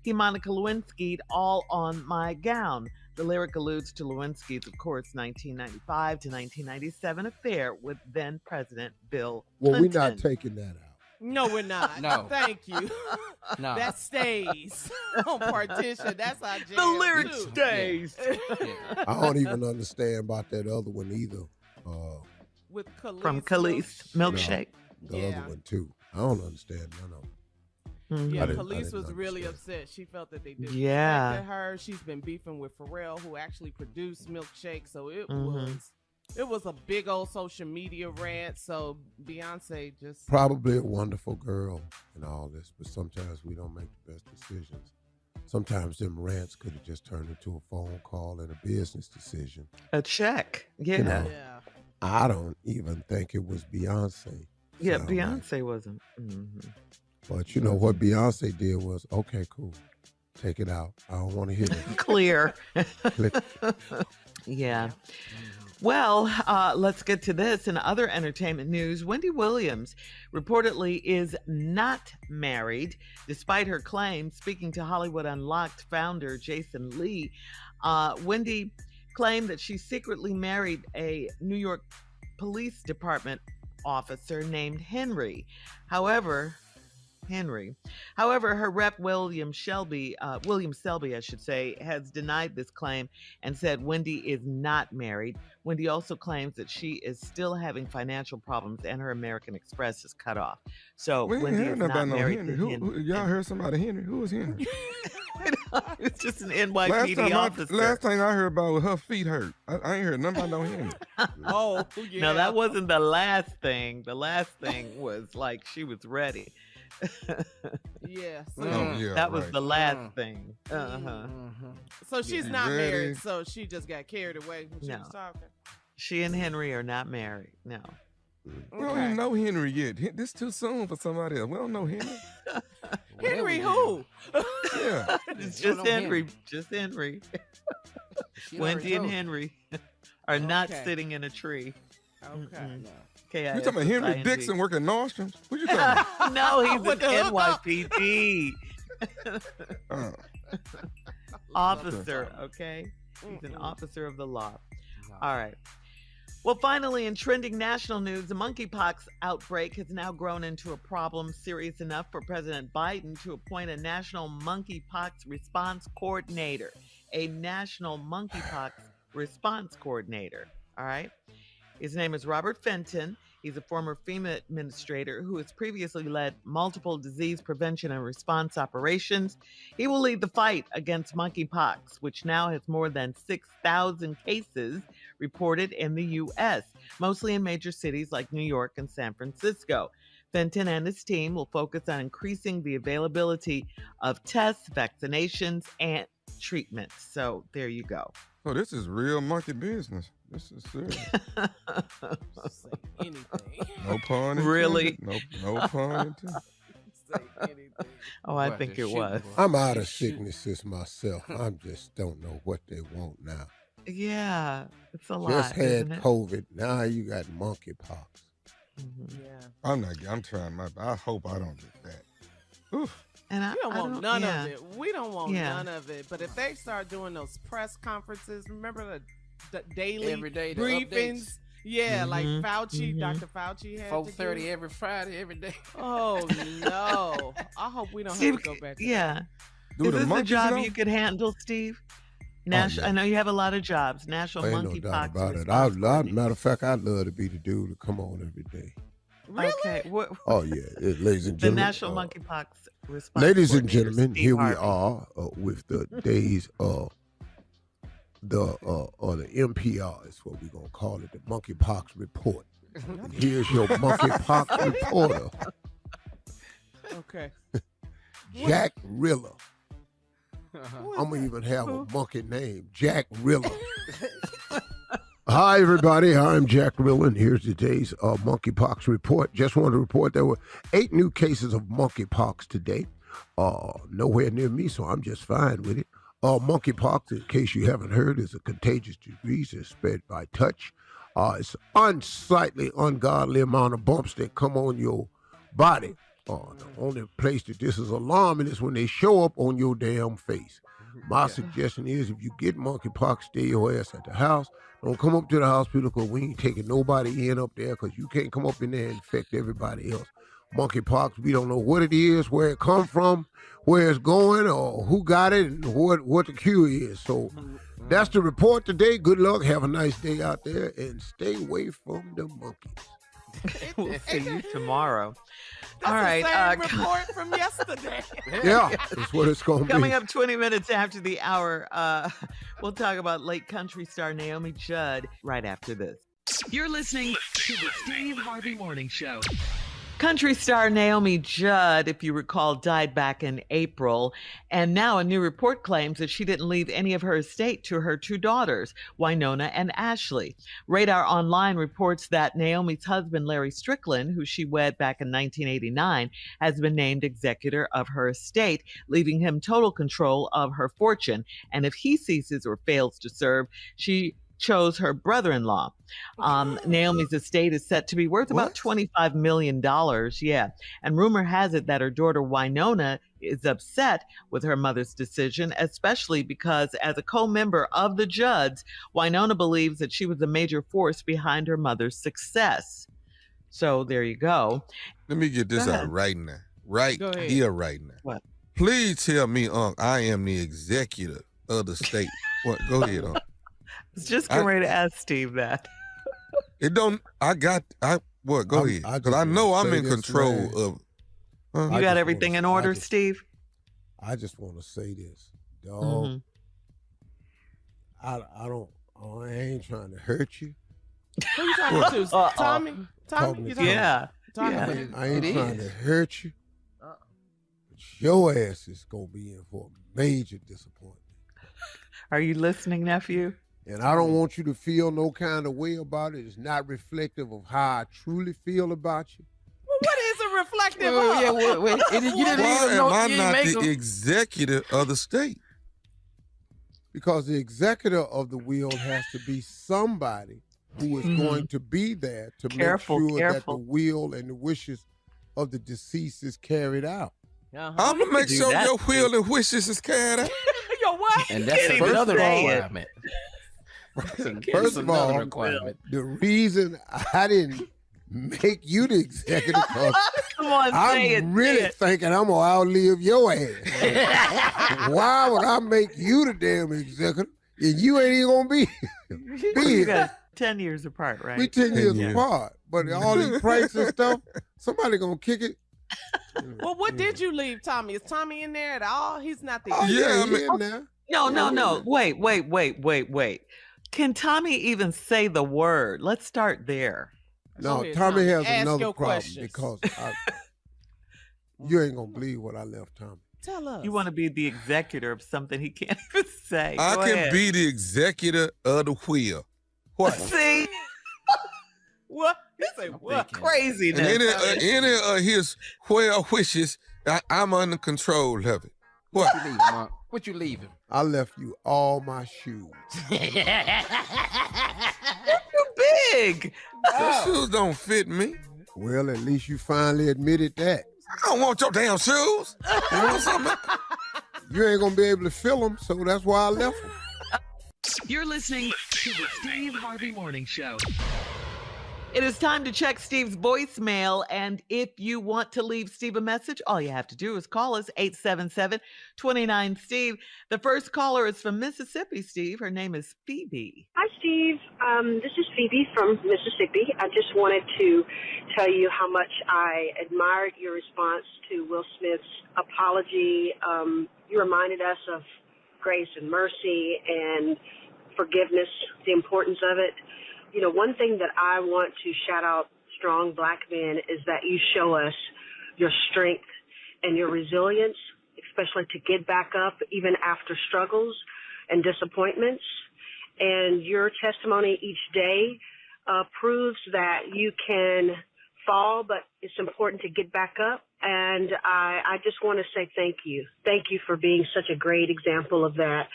He Monica Lewinsky'd all on my gown. The lyric alludes to Lewinsky's, of course, 1995 to 1997 affair with then President Bill Well, Clinton. we're not taking that out. No, we're not. No. Thank you. No. That stays on Partition. That's our jam. The lyric too. stays. I don't even understand about that other one either. With Khalees From Khalees, Milkshake. The Yeah. other one too. I don't understand none of them. Mhm. Yeah, I didn't police was really understand. upset. She felt that they Yeah. disrespected her. She's been beefing with Pharrell, who actually produced Milkshake. So Mhm. it was a big old social media rant. So Beyonce just Probably a wonderful girl and all this, but sometimes we don't make the best decisions. Sometimes them rants could have just turned into a phone call and a business decision. A check. Yeah. You know, yeah. I don't even think it was Beyonce. Yeah, Sound like. Beyonce wasn't. But you know what Beyonce did was, okay, cool. Take it out. I don't want to hear that. Clear. Click. Yeah. Well, let's get to this. In other entertainment news, Wendy Williams reportedly is not married, despite her claims. Speaking to Hollywood Unlocked founder Jason Lee, Wendy claimed that she secretly married a New York Police Department officer named Henry. However, her rep William Selby, I should say, has denied this claim and said Wendy is not married. Wendy also claims that she is still having financial problems and her American Express is cut off. So We ain't Wendy heard is nothing not about no married Henry. to Who, y'all heard somebody Henry? Who was Henry? It's just an NYPD officer. Last thing I heard about was her feet hurt. I ain't heard nothing about no Henry. Oh, yeah. No, that wasn't the last thing. The last thing was like she was ready. Yeah. So, Oh, yeah, That was right. the last thing. Uh-huh. so she's Yeah. not Ready? married. So she just got carried away when she No. was talking. She and Henry are not married. No. We don't even know Henry yet. This too soon for somebody else. We don't know Henry. Henry who? Yeah. It's You don't just know Henry. Henry. Just Henry. She Wendy already and told. Henry are not Okay. sitting in a tree. Okay. Mm-mm. You talking about Henry KISSING. Dixon working Nordstrom's? What you talking about? No, he's With an the hookup. NYPD Uh, officer, okay? He's an officer of the law. All right. Well, finally, in trending national news, the monkeypox outbreak has now grown into a problem serious enough for President Biden to appoint a national monkeypox response coordinator. A national monkeypox response coordinator. All right. His name is Robert Fenton. He's a former FEMA administrator who has previously led multiple disease prevention and response operations. He will lead the fight against monkeypox, which now has more than 6,000 cases reported in the U.S., mostly in major cities like New York and San Francisco. Fenton and his team will focus on increasing the availability of tests, vaccinations, and treatments. So there you go. oh, this is real monkey business. This is serious. Say anything. No pun intended. Really? No pun intended. Say anything. Oh, I What, think the it shit was. was- I'm out of the shit- sicknesses myself. I just don't know what they want now. Yeah, it's a lot. Just had isn't it? COVID. Now you got monkeypox. Mhm. Yeah. I'm trying my best. I hope I don't get that. Oof. And I We don't I want none yeah. of it. We don't want Yeah. none of it. But if they start doing those press conferences, remember the daily Every day, the briefings? updates. Yeah, like Mhm. Fauci, Mhm. Dr. Fauci had 4:30 to do. every Friday, every day. Oh no! I hope we don't Steve, have to go back. To yeah. Do Is the this a monkeys job know? you could handle, Steve? yeah. I know you have a lot of jobs. National Ain't no doubt monkeypox about it. response coordinator. Matter of fact, I'd love to be the dude to come on every day. Really? Okay. What, Oh yeah, ladies and the gentlemen. National monkeypox response. Ladies and coordinator, gentlemen, Steve here we Harvey. are with the days of the MPR is what we're gonna call it, the monkeypox report. And here's your monkeypox reporter, Okay. Jack Riller. Uh-huh. I'm gonna even have a monkey name, Jack Riller. Hi, everybody. I'm Jack Riller, and here's today's monkeypox report. Just want to report there were 8 new cases of monkeypox today. Nowhere near me, so I'm just fine with it. Monkeypox, in case you haven't heard, is a contagious disease that's spread by touch. It's unsightly, ungodly amount of bumps that come on your body. The only place that this is alarming is when they show up on your damn face. My suggestion is if you get monkeypox, stay your ass at the house. Don't come up to the hospital because we ain't taking nobody in up there because you can't come up in there and infect everybody else. Monkeypox, we don't know what it is, where it come from, where it's going, or who got it, and what the cure is. So that's the report today. Good luck. Have a nice day out there, and stay away from the monkeys. We'll see you tomorrow. That's All right, the same report from yesterday. Yeah, that's what it's going to be. Coming up 20 minutes after the hour, we'll talk about late country star Naomi Judd right after this. You're listening to the Steve Harvey Morning Show. Country star Naomi Judd, if you recall, died back in April, and now a new report claims that she didn't leave any of her estate to her two daughters, Wynonna and Ashley. Radar Online reports that Naomi's husband, Larry Strickland, who she wed back in 1989, has been named executor of her estate, leaving him total control of her fortune. And if he ceases or fails to serve, she chose her brother-in-law. Naomi's estate is set to be worth about $25 million. Yeah. And rumor has it that her daughter Wynonna is upset with her mother's decision, especially because as a co-member of the Judds, Wynonna believes that she was a major force behind her mother's success. So there you go. Let me get this out right now. Right here, right now. What? Please tell me, I am the executor of the state. What? Go ahead, I was just getting ready to ask Steve that. It don't. Go ahead. Because I know I'm in control of. You got everything in order, Steve? I just want to say this, dog. I ain't trying to hurt you. Who you talking to? Tommy? Tommy? Yeah. Tommy? I ain't trying to hurt you. But your ass is going to be in for a major disappointment. Are you listening, nephew? And I don't want you to feel no kind of way about it. It's not reflective of how I truly feel about you. Well, what is it reflective of? Why am I not the executor of the state? Because the executor of the will has to be somebody who is going to be there to make sure that the will and the wishes of the deceased is carried out. I'm going to make sure your will and wishes is carried out. Your what? And that's another requirement. First of all, the reason I didn't make you the executive, I'm really thinking I'm going to outlive your ass. Why would I make you the damn executive and you ain't even going to be You here? guys 10 years apart, right? We 10 years apart. But all these pranks and stuff, somebody going to kick it. Well, what did you leave Tommy? Is Tommy in there at all? He's not the he's in there. No. Wait. Can Tommy even say the word? Let's start there. No, Tommy has another problem because you ain't going to believe what I left Tommy. Tell us. You want to be the executor of something he can't even say. I Go can ahead. be the executor of the wheel. What? See? What? You say what? Craziness. And any of his well wishes, I'm under control of it. What? You leave, Mark? What you leaving? I left you all my shoes. Too big. Those shoes don't fit me. Well, at least you finally admitted that. I don't want your damn shoes. You know something? You ain't going to be able to fill them, so that's why I left them. You're listening to the Steve Harvey Morning Show. It is time to check Steve's voicemail. And if you want to leave Steve a message, all you have to do is call us 877-29-STEVE. The first caller is from Mississippi, Steve. Her name is Phoebe. Hi, Steve. This is Phoebe from Mississippi. I just wanted to tell you how much I admired your response to Will Smith's apology. You reminded us of grace and mercy and forgiveness, the importance of it. You know, one thing that I want to shout out strong black men is that you show us your strength and your resilience, especially to get back up even after struggles and disappointments. And your testimony each day proves that you can fall, but it's important to get back up. And I just want to say thank you. Thank you for being such a great example of that.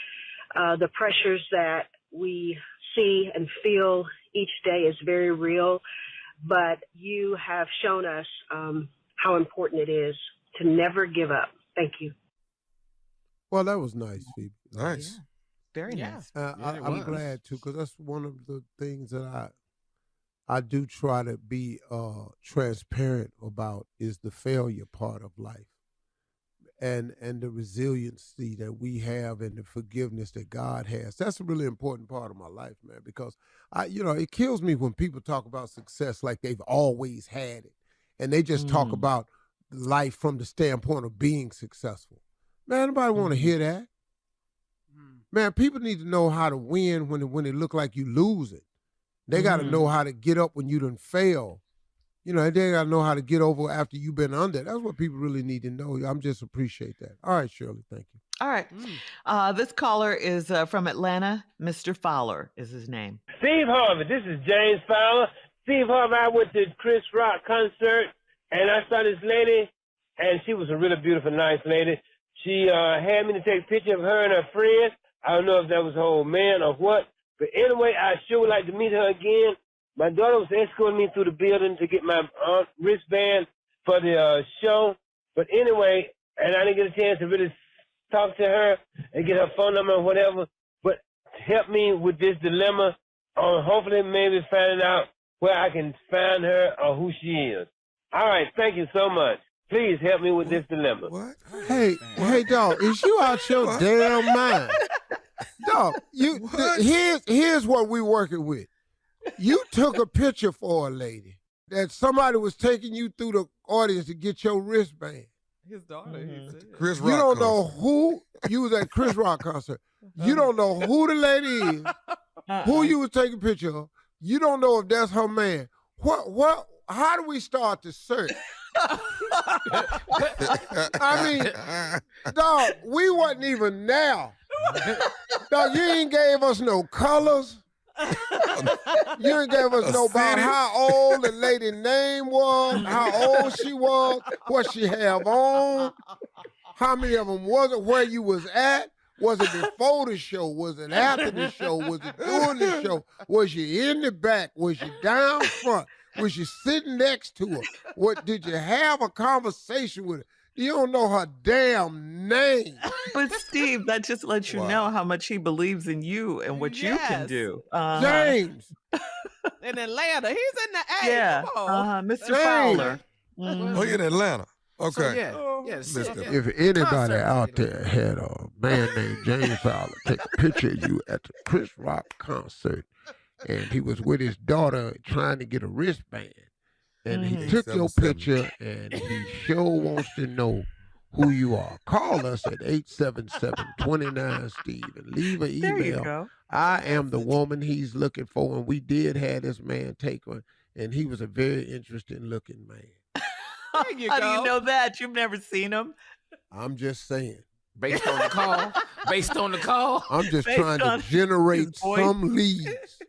The pressures that we see and feel each day is very real, but you have shown us how important it is to never give up. Thank you. Well, that was nice, Phoebe. Nice. Yeah. Very nice. I'm glad, too, because that's one of the things that I do try to be transparent about is the failure part of life. And the resiliency that we have and the forgiveness that God has. That's a really important part of my life, man, because it kills me when people talk about success like they've always had it. And they just talk about life from the standpoint of being successful. Man, nobody want to hear that. Man, people need to know how to win when it look like you lose it. They got to know how to get up when you done fail. You know, they got to know how to get over after you've been under. That's what people really need to know. I'm just appreciate that. All right, Shirley, thank you. All right. This caller is from Atlanta. Mr. Fowler is his name. Steve Harvey, this is James Fowler. Steve Harvey, I went to Chris Rock concert, and I saw this lady, and she was a really beautiful, nice lady. She had me to take a picture of her and her friend. I don't know if that was her old man or what. But anyway, I sure would like to meet her again. My daughter was escorting me through the building to get my wristband for the show. But anyway, and I didn't get a chance to really talk to her and get her phone number or whatever. But help me with this dilemma on hopefully maybe finding out where I can find her or who she is. All right, thank you so much. Please help me with this dilemma. What? Hey, dog, is you out your damn mind? Dog, here's what we working with. You took a picture for a lady that somebody was taking you through the audience to get your wristband. His daughter. He said. Chris Rock You don't concert. know who you was at Chris Rock concert. You don't know who the lady is, who you was taking a picture of. You don't know if that's her man. What? How do we start the search? I mean, dog, we wasn't even there. Dog, you ain't gave us no colors. You ain't gave us no about how old the lady name was, how old she was, what she have on, how many of them was it, where you was at. Was it before the show? Was it after the show? Was it during the show? Was you in the back? Was you down front? Was you sitting next to her? What did you have a conversation with her? You don't know her damn name. But Steve, that just lets you know how much he believes in you and what you can do. James. In Atlanta. He's in the A. Yeah. Come on. Mr. Fowler. Oh, you're in Atlanta. Okay. So, If anybody out there had a man named James Fowler take a picture of you at the Chris Rock concert, and he was with his daughter trying to get a wristband, and he took your picture, and he sure wants to know who you are. Call us at 877-29-STEVE and leave an email. There you go. I am the woman he's looking for, and we did have this man take one, and he was a very interesting looking man. How do you know that? You've never seen him? I'm just saying. Based on the call? Based on the call? I'm just trying to generate some leads.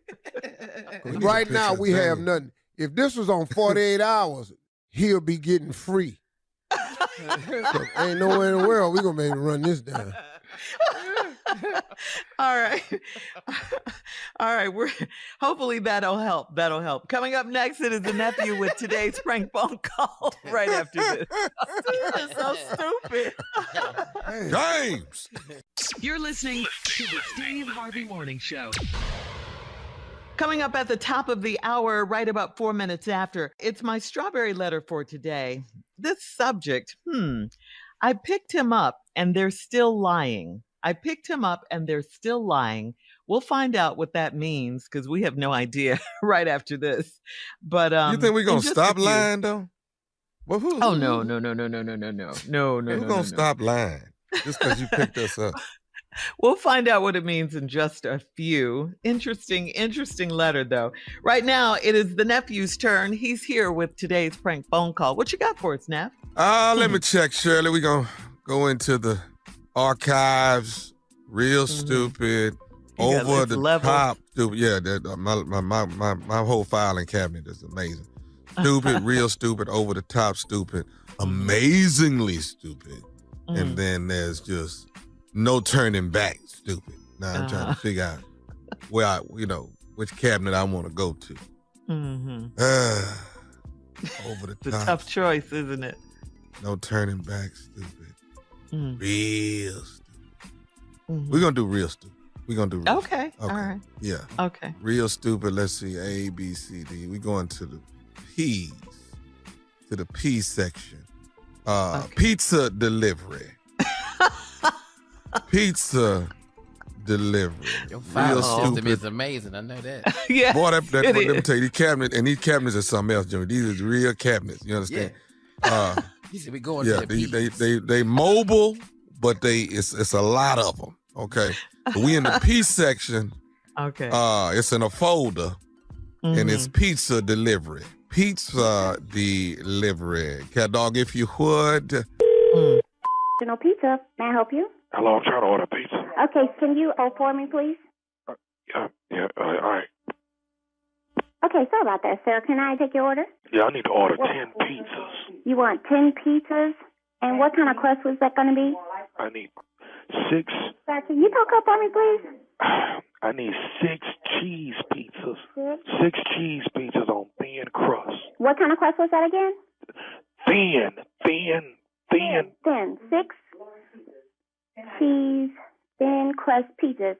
Right now, we have nothing. If this was on 48 hours, he'll be getting free. So ain't nowhere in the world we're going to be able to run this down. All right. All right. Hopefully that'll help. That'll help. Coming up next, it is the nephew with today's prank phone call right after this. Steve is so stupid. James! You're listening to the Steve Harvey Morning Show. Coming up at the top of the hour, right about 4 minutes after, it's my strawberry letter for today. This subject, I picked him up and they're still lying. I picked him up and they're still lying. We'll find out what that means because we have no idea right after this. But you think we're gonna stop lying though? Well, no. We're gonna stop lying just because you picked us up. We'll find out what it means in just a few. Interesting letter though. Right now, it is the nephew's turn. He's here with today's prank phone call. What you got for us, Neff? Let me check, Shirley. We're gonna go into the archives, real stupid, over the top stupid. Yeah, my whole filing cabinet is amazing. Stupid, real stupid, over the top stupid, amazingly stupid, and then there's just no turning back stupid. Now I'm trying to figure out where which cabinet I want to go to. Over the top. It's a tough choice, isn't it? No turning back stupid. Real stupid. We're going to do real stupid. We're going to do real stupid. All right. Yeah. Okay. Real stupid. Let's see. A, B, C, D. We're going to the P's. To the P section. Pizza delivery. Pizza delivery. Your file system is amazing. I know that. Yeah. Boy, let me tell you, these cabinets are something else, Jimmy. These are real cabinets. You understand? He said we going Yeah, to the they mobile, but it's a lot of them. Okay, we in the P section. Okay. It's in a folder, and it's pizza delivery. Pizza delivery. Cat dog, if you would. No pizza. May I help you? Hello, I'm trying to order pizza. Okay, can you hold for me, please? All right. Okay, sorry about that, sir. Can I take your order? Yeah, I need to order 10 pizzas. You want 10 pizzas? And what kind of crust was that going to be? I need 6. Sir, can you talk up for me, please? I need 6 cheese pizzas. 6 cheese pizzas on thin crust. What kind of crust was that again? Thin. 6 cheese, thin crust pizzas.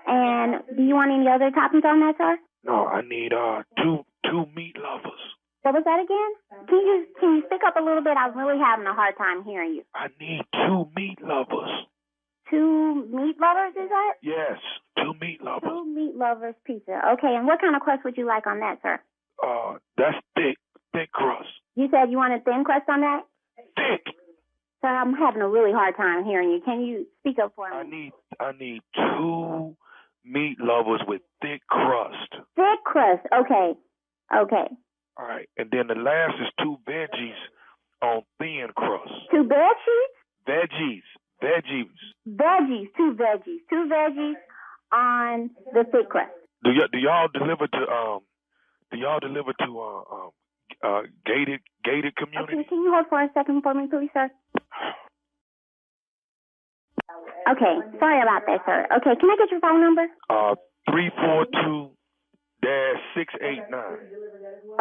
And do you want any other toppings on that, sir? No, I need two meat lovers. What was that again? Can you speak up a little bit? I'm really having a hard time hearing you. I need 2 meat lovers. 2 meat lovers, is that? Yes, 2 meat lovers. 2 meat lovers pizza. Okay, and what kind of crust would you like on that, sir? That's thick crust. You said you wanted thin crust on that? Thick. Sir, I'm having a really hard time hearing you. Can you speak up for me? I need 2 meat lovers with thick crust. Thick crust. Okay. All right, and then the last is 2 veggies on thin crust. 2 veggies? Veggies. 2 veggies. 2 veggies on the thick crust. Do y'all deliver to gated community? Okay, can you hold for a second for me, please, sir? Okay, sorry about that, sir. Okay, can I get your phone number? 342-689.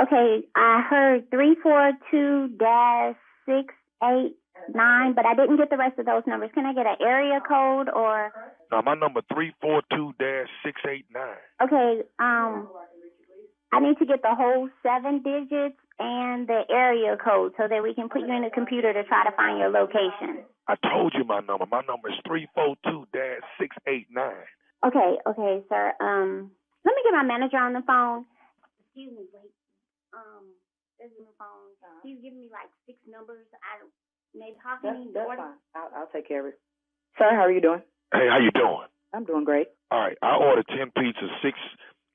Okay, I heard 342-689, but I didn't get the rest of those numbers. Can I get an area code or? No, my number 342-689. Okay, I need to get the whole 7 digits and the area code so that we can put you in the computer to try to find your location. I told you my number. My number is 342-689. Okay, sir. Let me get my manager on the phone. Excuse me, wait. There's a new phone. He's giving me like 6 numbers. Maybe how can he order? Fine. I'll take care of it. Sir, how are you doing? Hey, how you doing? I'm doing great. All right, I ordered 10 pizzas, 6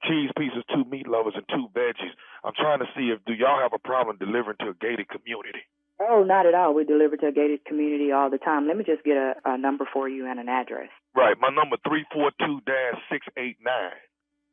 cheese pizzas, 2 meat lovers, and 2 veggies. I'm trying to see do y'all have a problem delivering to a gated community? Oh, not at all. We deliver to a gated community all the time. Let me just get a number for you and an address. Right, my number 342-689.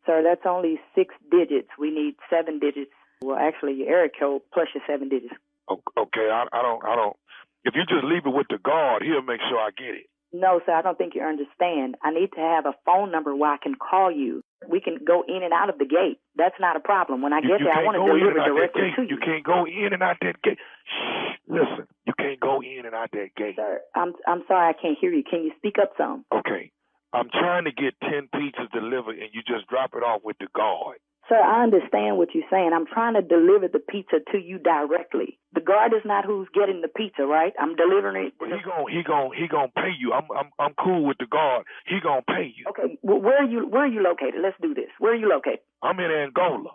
Sir, that's only 6 digits. We need 7 digits. Well, actually, your area code plus your 7 digits. Okay, I don't. If you just leave it with the guard, he'll make sure I get it. No, sir, I don't think you understand. I need to have a phone number where I can call you. We can go in and out of the gate. That's not a problem. When I get there, I want to deliver directly to you. You can't go in and out that gate. Shh, listen, you can't go in and out that gate. Sir, I'm sorry, I can't hear you. Can you speak up some? Okay, I'm trying to get 10 pizzas delivered, and you just drop it off with the guard. Sir, I understand what you're saying. I'm trying to deliver the pizza to you directly. The guard is not who's getting the pizza, right? I'm delivering it. Well, he gonna pay you. I'm cool with the guard. He gonna pay you. Okay. Well, where are you located? Let's do this. Where are you located? I'm in Angola.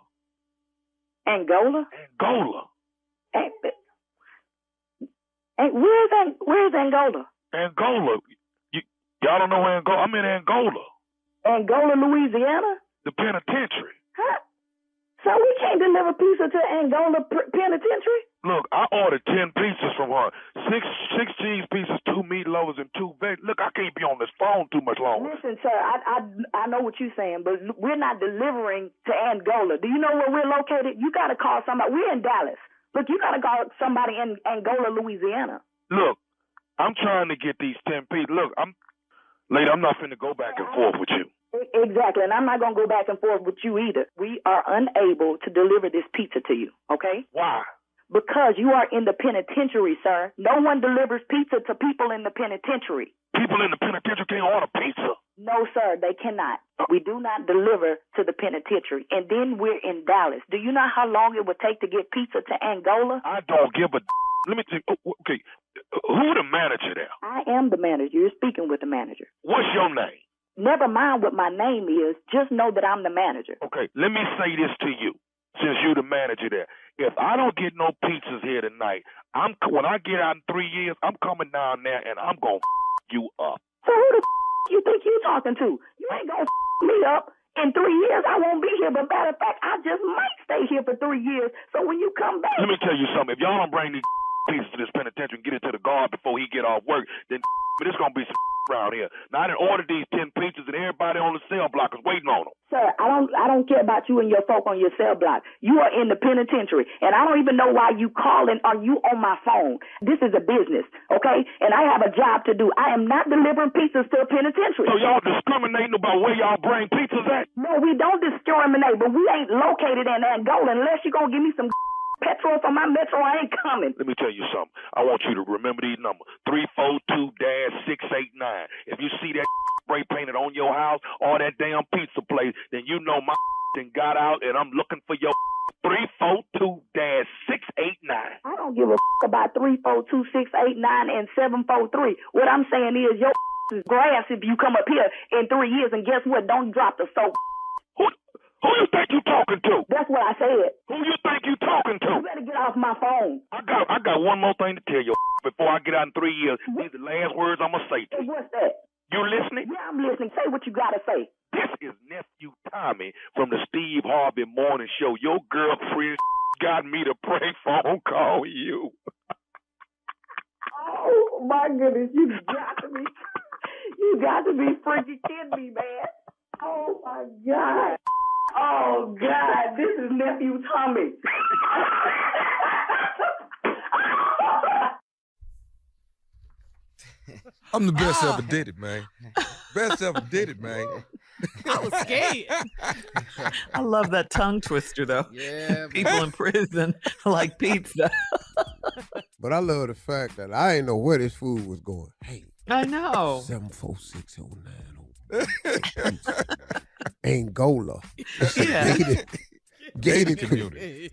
Angola? Angola. Where's Angola? Angola. Y'all don't know Angola? I'm in Angola. Angola, Louisiana? The penitentiary. Huh? So we can't deliver pizza to Angola penitentiary? Look, I ordered 10 pizzas from her. 6 cheese pizzas, 2 meat lovers, and 2 veg. Look, I can't be on this phone too much longer. Listen, sir, I know what you're saying, but we're not delivering to Angola. Do you know where we're located? You got to call somebody. We're in Dallas. Look, you got to call somebody in Angola, Louisiana. Look, I'm trying to get these 10 pizzas. Look, I'm not finna go back and forth with you. Exactly, and I'm not going to go back and forth with you either. We are unable to deliver this pizza to you, okay? Why? Because you are in the penitentiary, sir. No one delivers pizza to people in the penitentiary. People in the penitentiary can't order pizza? No, sir, they cannot. We do not deliver to the penitentiary. And then we're in Dallas. Do you know how long it would take to get pizza to Angola? I don't give a Let me tell you, okay, who the manager there? I am the manager. You're speaking with the manager. What's your name? Never mind what my name is. Just know that I'm the manager. Okay, let me say this to you, since you're the manager there. If I don't get no pizzas here tonight, when I get out in 3 years, I'm coming down there and I'm gonna you up. So who the you think you talking to? You ain't gonna me up. In 3 years, I won't be here. But matter of fact, I just might stay here for 3 years. So when you come back, let me tell you something. If y'all don't bring these pieces to this penitentiary and get it to the guard before he get off work, then there's gonna be some around here. Now I done ordered these 10 pizzas and everybody on the cell block is waiting on them. Sir, I don't care about you and your folk on your cell block. You are in the penitentiary, and I don't even know why you calling or you on my phone. This is a business, okay? And I have a job to do. I am not delivering pizzas to a penitentiary. So y'all discriminating about where y'all bring pizzas at? No, we don't discriminate, but we ain't located in Angola unless you're gonna give me some petrol for my metro. I ain't coming. Let me tell you something. I want you to remember these numbers: 342-689. If you see that spray painted on your house or that damn pizza place, then you know my thing got out and I'm looking for your 342-689. I don't give a about 342-689 and 743. What I'm saying is your is grass if you come up here in 3 years, and guess what? Don't drop the soap. Who you think you talking to? That's what I said. Who you think you talking to? You better get off my phone. I got one more thing to tell you before I get out in 3 years. These are the last words I'm gonna say to you. What's that? You listening? Yeah, I'm listening. Say what you gotta say. This is nephew Tommy from the Steve Harvey Morning Show. Your girlfriend got me to prank phone call you. Oh my goodness, you got to be freaking kidding me, man. Oh my God. Oh God, this is nephew Tommy. I'm the best ever did it, man. Best ever did it, man. I was scared. I love that tongue twister, though. Yeah, people in prison like pizza. But I love the fact that I ain't know where this food was going. Hey, I know. 74609. Angola. Yeah. Gated community.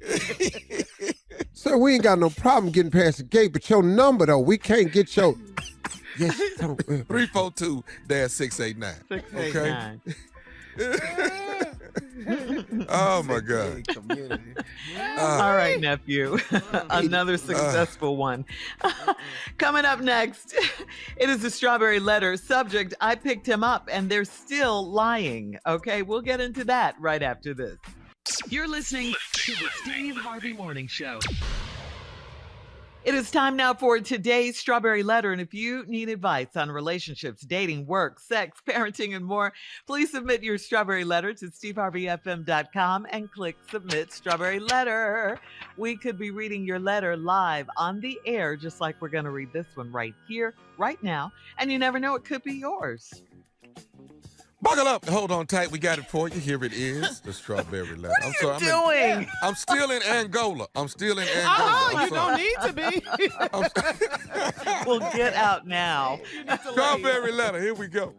So we ain't got no problem getting past the gate, but your number though, we can't get your 342-689. Okay. Oh my God. All right, nephew. Another successful one. Coming up next, it is the Strawberry Letter. Subject, I picked him up and they're still lying. Okay, we'll get into that right after this. You're listening to the Steve Harvey Morning Show. It is time now for today's Strawberry Letter. And if you need advice on relationships, dating, work, sex, parenting, and more, please submit your Strawberry Letter to steveharveyfm.com and click Submit Strawberry Letter. We could be reading your letter live on the air, just like we're going to read this one right here, right now. And you never know, it could be yours. Buckle up. Hold on tight. We got it for you. Here it is, the Strawberry Letter. I'm sorry. I'm still in Angola. You don't need to be. We'll get out now. Strawberry Letter. Here we go.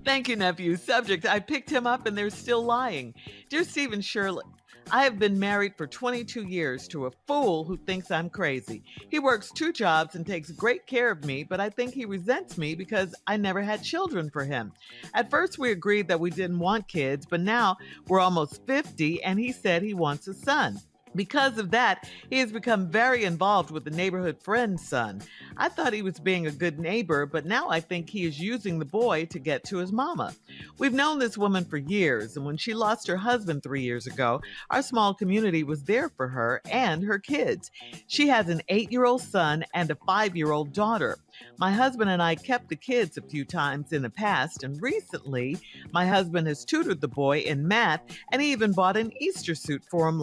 Thank you, nephew. Subject, I picked him up and they're still lying. Dear Steve and Shirley, I have been married for 22 years to a fool who thinks I'm crazy. He works 2 jobs and takes great care of me, but I think he resents me because I never had children for him. At first, we agreed that we didn't want kids, but now we're almost 50 and he said he wants a son. Because of that, he has become very involved with the neighborhood friend's son. I thought he was being a good neighbor, but now I think he is using the boy to get to his mama. We've known this woman for years, and when she lost her husband 3 years ago, our small community was there for her and her kids. She has an 8-year-old son and a 5-year-old daughter. My husband and I kept the kids a few times in the past, and recently, my husband has tutored the boy in math, and he even bought an Easter suit for him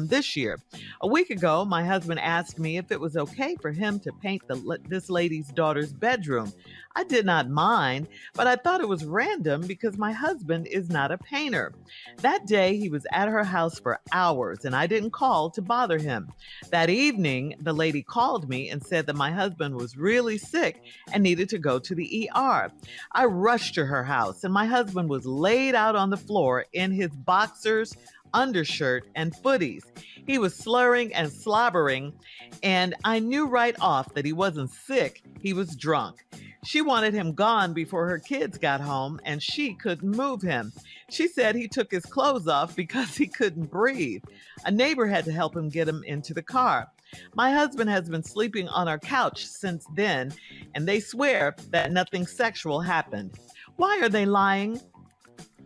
this year. A week ago, my husband asked me if it was okay for him to paint this lady's daughter's bedroom. I did not mind, but I thought it was random because my husband is not a painter. That day, he was at her house for hours, and I didn't call to bother him. That evening, the lady called me and said that my husband was really sick and needed to go to the ER. I rushed to her house, and my husband was laid out on the floor in his boxers, undershirt, and footies. He was slurring and slobbering, and I knew right off that he wasn't sick, he was drunk. She wanted him gone before her kids got home, and she couldn't move him. She said he took his clothes off because he couldn't breathe. A neighbor had to help him get him into the car. My husband has been sleeping on our couch since then, and they swear that nothing sexual happened. Why are they lying?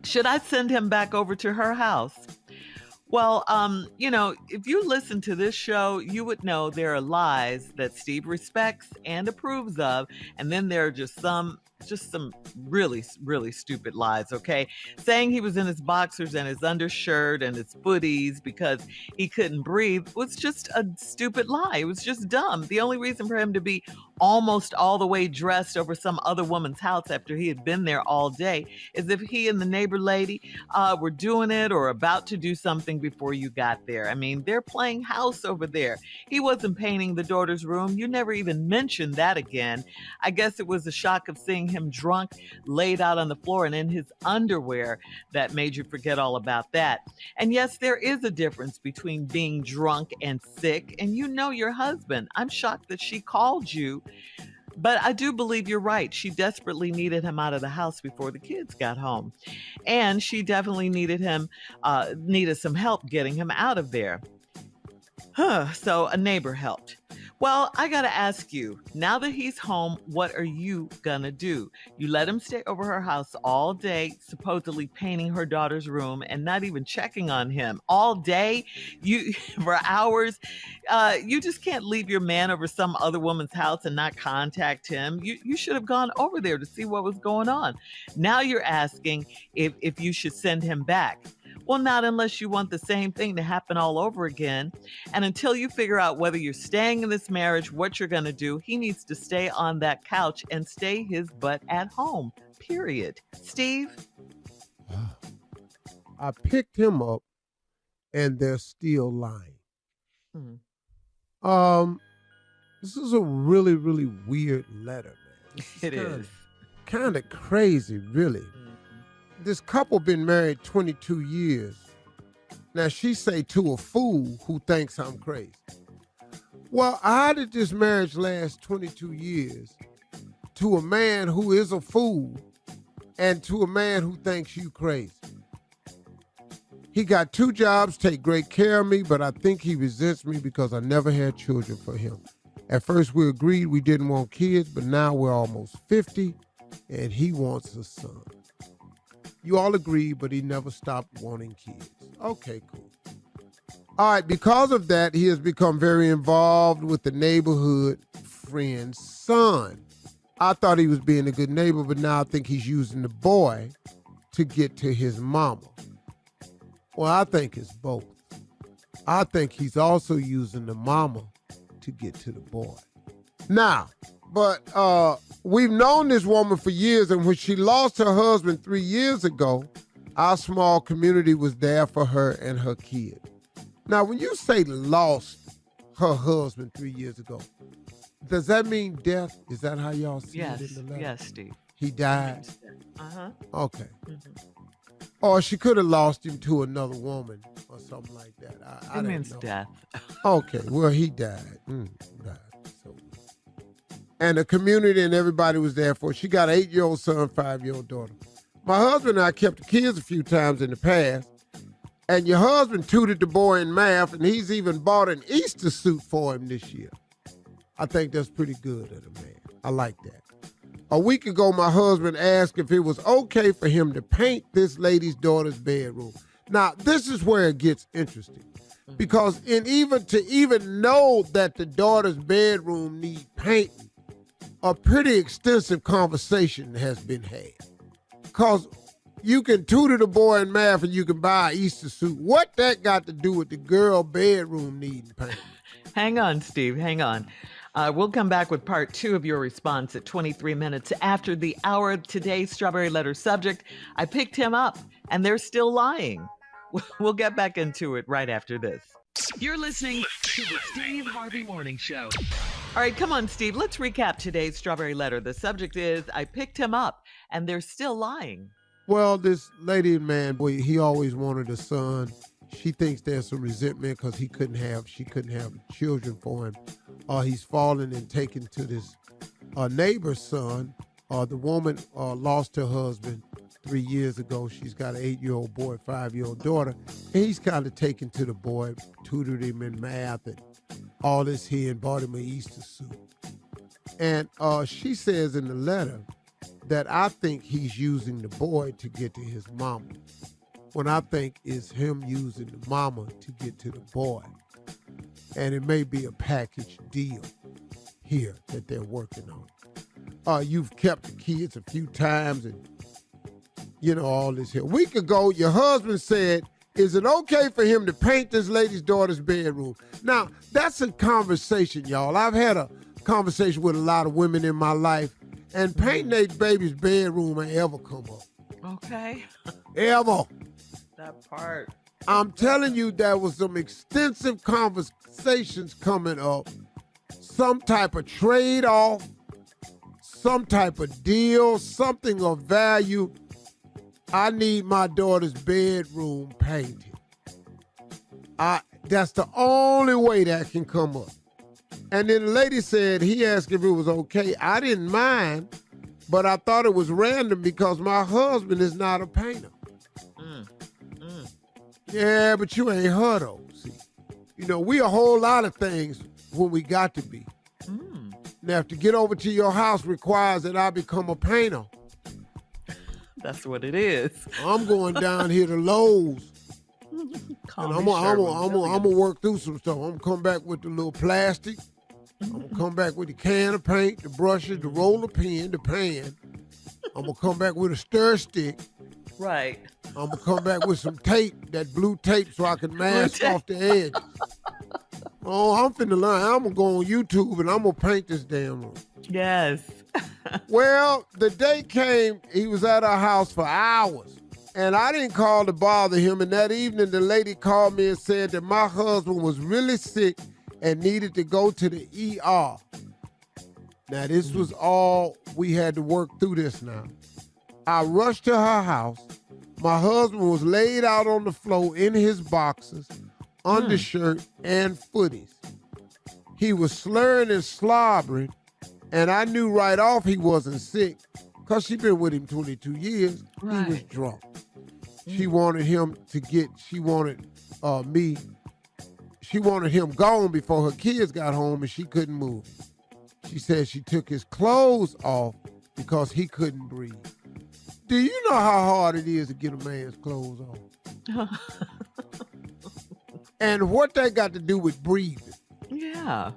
Should I send him back over to her house? Well, if you listen to this show, you would know there are lies that Steve respects and approves of, and then there are just some really, really stupid lies, okay? Saying he was in his boxers and his undershirt and his footies because he couldn't breathe was just a stupid lie. It was just dumb. The only reason for him to be almost all the way dressed over some other woman's house after he had been there all day is if he and the neighbor lady were doing it or about to do something before you got there. I mean, they're playing house over there. He wasn't painting the daughter's room. You never even mentioned that again. I guess it was the shock of seeing him drunk, laid out on the floor and in his underwear that made you forget all about that. And yes, there is a difference between being drunk and sick, and you know your husband. I'm shocked that she called you, but I do believe you're right. She desperately needed him out of the house before the kids got home, and she definitely needed some help getting him out of there. So a neighbor helped. Well, I gotta ask you, now that he's home, what are you gonna do? You let him stay over her house all day, supposedly painting her daughter's room and not even checking on him all day, for hours. You just can't leave your man over some other woman's house and not contact him. You should have gone over there to see what was going on. Now you're asking if you should send him back. Well, not unless you want the same thing to happen all over again. And until you figure out whether you're staying in this marriage, what you're going to do, he needs to stay on that couch and stay his butt at home, period. Steve? I picked him up, and they're still lying. This is a really, really weird letter, man. It is. Kind of crazy, really. This couple been married 22 years. Now, she say to a fool who thinks I'm crazy. Well, how did this marriage last 22 years to a man who is a fool and to a man who thinks you crazy? He got 2 jobs, take great care of me, but I think he resents me because I never had children for him. At first, we agreed we didn't want kids, but now we're almost 50, and he wants a son. You all agree, but he never stopped wanting kids. Okay, cool. All right, because of that, he has become very involved with the neighborhood friend's son. I thought he was being a good neighbor, but now I think he's using the boy to get to his mama. Well, I think it's both. I think he's also using the mama to get to the boy. Now, but we've known this woman for years, and when she lost her husband 3 years ago, our small community was there for her and her kid. Now, when you say lost her husband 3 years ago, does that mean death? Is that how y'all see it in the letter? Yes, Steve. He died? Uh-huh. Okay. Or she could have lost him to another woman or something like that. It means death. Okay, well, he died. Died. So. And the community and everybody was there for her. She got an 8-year-old son, 5-year-old daughter. My husband and I kept the kids a few times in the past, and your husband tutored the boy in math, and he's even bought an Easter suit for him this year. I think that's pretty good of the man. I like that. A week ago, my husband asked if it was okay for him to paint this lady's daughter's bedroom. Now, this is where it gets interesting, because to even know that the daughter's bedroom needs painting, a pretty extensive conversation has been had. Because you can tutor the boy in math and you can buy an Easter suit. What that got to do with the girl bedroom needing painting? Hang on, Steve. Hang on. We'll come back with part 2 of your response at 23 minutes after the hour. Today's Strawberry Letter subject, I picked him up, and they're still lying. We'll get back into it right after this. You're listening to the Steve Harvey Morning Show. All right, come on, Steve. Let's recap today's Strawberry Letter. The subject is, I picked him up, and they're still lying. Well, this lady and man, boy, he always wanted a son. she thinks there's some resentment because she couldn't have children for him. He's fallen and taken to this neighbor's son. The woman lost her husband 3 years ago. She's got an 8-year-old boy, 5-year-old daughter. And he's kind of taken to the boy, tutored him in math and all this here, and bought him an Easter suit. And she says in the letter that I think he's using the boy to get to his mama, when I think it's him using the mama to get to the boy. And it may be a package deal here that they're working on. You've kept the kids a few times and, all this here. A week ago, your husband said, is it okay for him to paint this lady's daughter's bedroom? Now, that's a conversation, y'all. I've had a conversation with a lot of women in my life, and painting their baby's bedroom ain't ever come up. Okay. Ever. That part. I'm telling you, there was some extensive conversations coming up, some type of trade-off, some type of deal, something of value. I need my daughter's bedroom painted. That's the only way that can come up. And then the lady said, he asked if it was okay. I didn't mind, but I thought it was random because my husband is not a painter. Yeah, but you ain't her though. See, we a whole lot of things when we got to be. Now, to get over to your house requires that I become a painter. That's what it is. I'm going down here to Lowe's. And I'm gonna work through some stuff. I'm gonna come back with the little plastic. I'm gonna come back with the can of paint, the brushes, the roller pen, the pan. I'm gonna come back with a stir stick. Right. I'm gonna come back with some tape, that blue tape, so I can mask off the edge. Oh, I'm finna learn. I'm gonna go on YouTube and I'm gonna paint this damn room. Yes. Well, the day came, he was at our house for hours. And I didn't call to bother him. And that evening, the lady called me and said that my husband was really sick and needed to go to the ER. Now, this was all, we had to work through this now. I rushed to her house. My husband was laid out on the floor in his boxers, undershirt, and footies. He was slurring and slobbering, and I knew right off he wasn't sick because she'd been with him 22 years. Right. He was drunk. She wanted him she wanted him gone before her kids got home and she couldn't move him. She said she took his clothes off because he couldn't breathe. Do you know how hard it is to get a man's clothes off? And what that got to do with breathing? Yeah.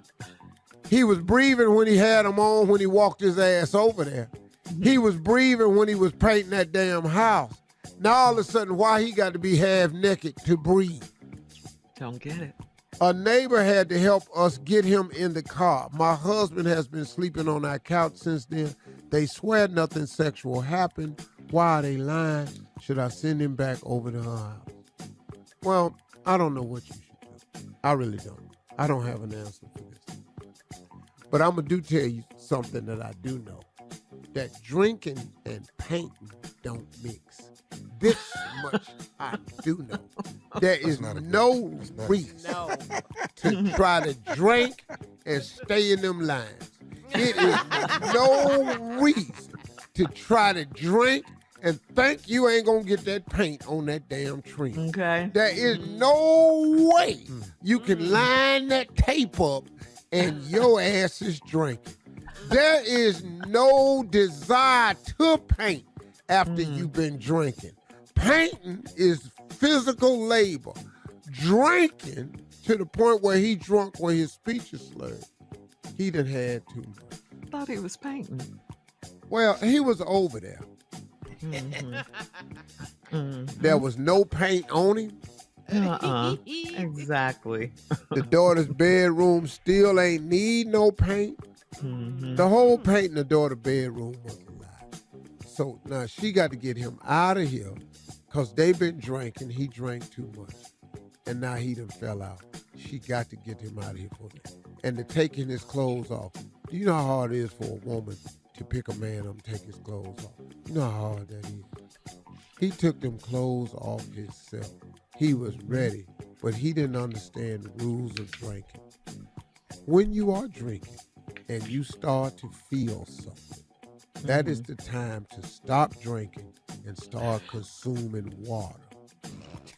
He was breathing when he had them on when he walked his ass over there. He was breathing when he was painting that damn house. Now all of a sudden, why he got to be half naked to breathe? Don't get it. A neighbor had to help us get him in the car. My husband has been sleeping on our couch since then. They swear nothing sexual happened. Why are they lying? Should I send him back over to her house? Well, I don't know what you should do. I really don't. I don't have an answer for this. But I'm going to tell you something that I do know. That drinking and painting don't mix. This much I do know. There is no reason to try to drink and stay in them lines. It is no reason to try to drink and think you ain't gonna get that paint on that damn tree. Okay. There is no way you can line that tape up and your ass is drinking. There is no desire to paint after you've been drinking. Painting is physical labor. Drinking to the point where he drunk where his speech is slurred. He done had too much. I thought he was painting. Well, he was over there. There was no paint on him. Exactly. The daughter's bedroom still ain't need no paint. The whole paint in the daughter's bedroom was a lie. So now she got to get him out of here because they been drinking. He drank too much. And now he done fell out. She got to get him out of here for that. And to taking his clothes off. Do you know how hard it is for a woman to pick a man up and take his clothes off? You know how hard that is. He took them clothes off himself. he was ready, but he didn't understand the rules of drinking. When you are drinking and you start to feel something, that is the time to stop drinking and start consuming water.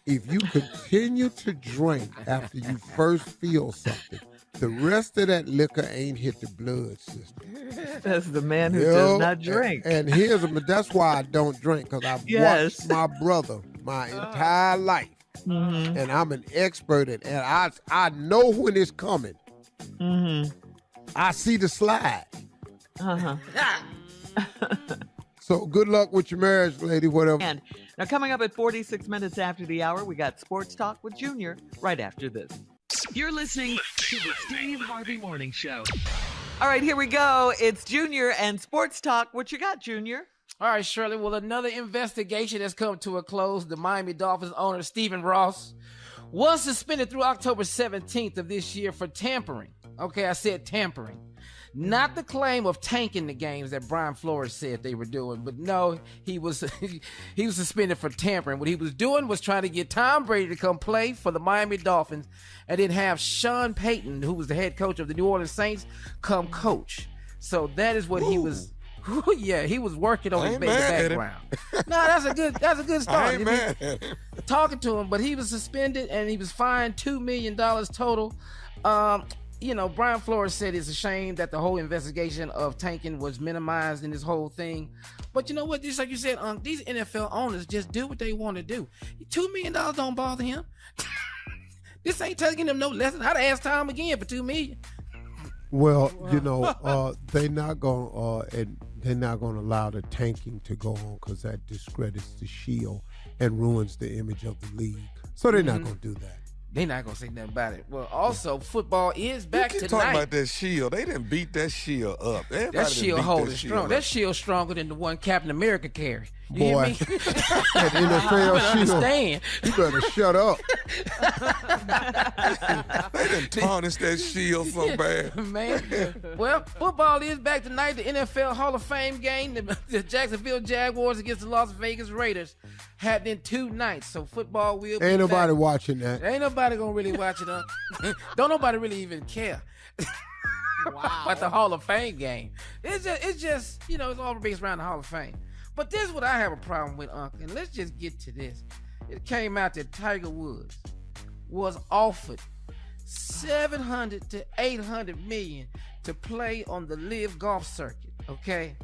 If you continue to drink after you first feel something, the rest of that liquor ain't hit the blood system. That's the man who does not drink. And that's why I don't drink, because I've watched my brother my entire life. Mm-hmm. And I'm an expert at it. And I know when it's coming. Mm-hmm. I see the slide. Uh-huh. So good luck with your marriage, lady, whatever. And now coming up at 46 minutes after the hour, we got Sports Talk with Junior right after this. You're listening to the Steve Harvey Morning Show. All right, here we go. It's Junior and Sports Talk. What you got, Junior? All right, Shirley. Well, another investigation has come to a close. The Miami Dolphins owner, Stephen Ross, was suspended through October 17th of this year for tampering. Okay, I said tampering. Not the claim of tanking the games that Brian Flores said they were doing, but no, he was suspended for tampering. What he was doing was trying to get Tom Brady to come play for the Miami Dolphins and then have Sean Payton, who was the head coach of the New Orleans Saints, come coach. So that is what he was. Yeah, he was working on in the background. No, that's a good start. I ain't mad at him. Talking to him, but he was suspended and he was fined $2 million total. Brian Flores said it's a shame that the whole investigation of tanking was minimized in this whole thing. But you know what? Just like you said, these NFL owners just do what they want to do. $2 million don't bother him. This ain't taking him no lesson. I'd ask Tom again for $2 million. Well, they're not gonna allow the tanking to go on because that discredits the Shield and ruins the image of the league. So they're not gonna do that. They're not gonna say nothing about it. Well, also, football is back tonight. Talking about that Shield, they didn't beat that Shield up. That Shield holding strong. That Shield stronger than the one Captain America carried. You Boy, hear me? that NFL Shield. Understand? You better shut up. They didn't tarnish that Shield so bad. Man. Well, football is back tonight. The NFL Hall of Fame game, the Jacksonville Jaguars against the Las Vegas Raiders, happening 2 nights. So football will be Ain't nobody back. watching that. Ain't nobody gonna really watch it. Don't nobody really even care. Wow. About the Hall of Fame game. It's just it's all based around the Hall of Fame. But this is what I have a problem with, Uncle. And let's just get to this. It came out that Tiger Woods was offered $700 to $800 million to play on the live golf circuit. Okay.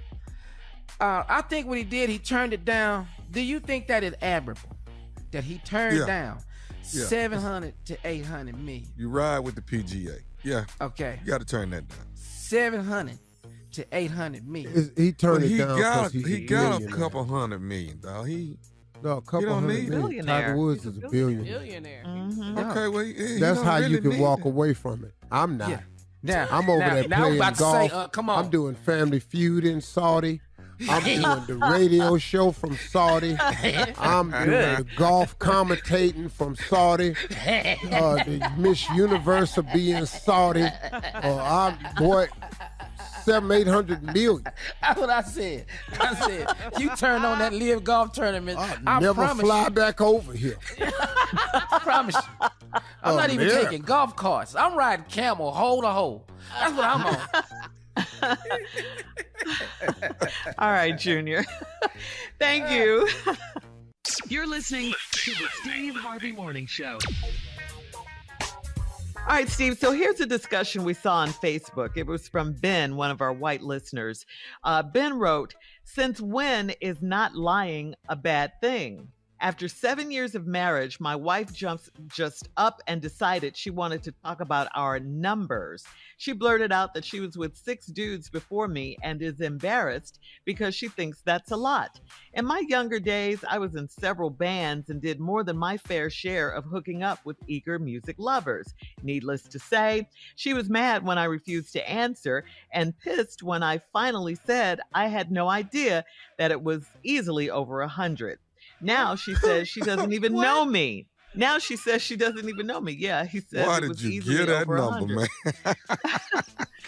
I think what he did, he turned it down. Do you think that is admirable? That he turned down $700 to $800 million. You ride with the PGA. Yeah. Okay. You got to turn that down. $700 to $800 million. He turned it down because he got a couple $100 million, dog. A couple $100 million. Tiger Woods is a billionaire. Mm-hmm. Okay, well, that's how you can walk away from it. I'm not. Yeah. I'm over there playing golf. Say, come on. I'm doing Family Feud in Saudi. I'm doing the radio show from Saudi. I'm doing the golf commentating from Saudi. The Miss Universe will be in Saudi. $700-800 million. That's what I said. You turn on that live golf tournament. I never promise fly you. back over here. I promise you. I'm not even taking golf carts. I'm riding camel hole to hole. That's what I'm on. All right, Junior. Thank you. You're listening to the Steve Harvey Morning Show. All right, Steve. So here's a discussion we saw on Facebook. It was from Ben, one of our white listeners. Ben wrote, "Since when is not lying a bad thing? After 7 years of marriage, my wife just up and decided she wanted to talk about our numbers. She blurted out that she was with 6 dudes before me and is embarrassed because she thinks that's a lot. In my younger days, I was in several bands and did more than my fair share of hooking up with eager music lovers. Needless to say, she was mad when I refused to answer and pissed when I finally said I had no idea that it was easily over 100. Now she says she doesn't even know me. Yeah, he says Why it was did you easily get that over number, 100. man?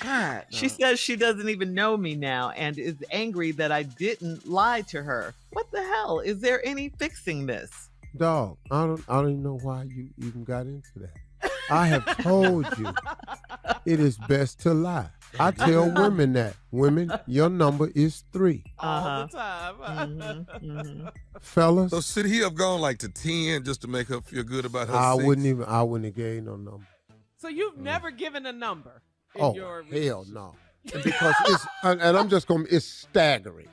God. She says she doesn't even know me now and is angry that I didn't lie to her. What the hell? Is there any fixing this? Dog, I don't even know why you even got into that. I have told you it is best to lie. I tell women that. Women, your number is 3. All the time. Fellas. So should he have gone like to 10 just to make her feel good about her I 6? wouldn't have gave no number. So you've never given a number in Oh, your hell no. Because and I'm just going to, it's staggering.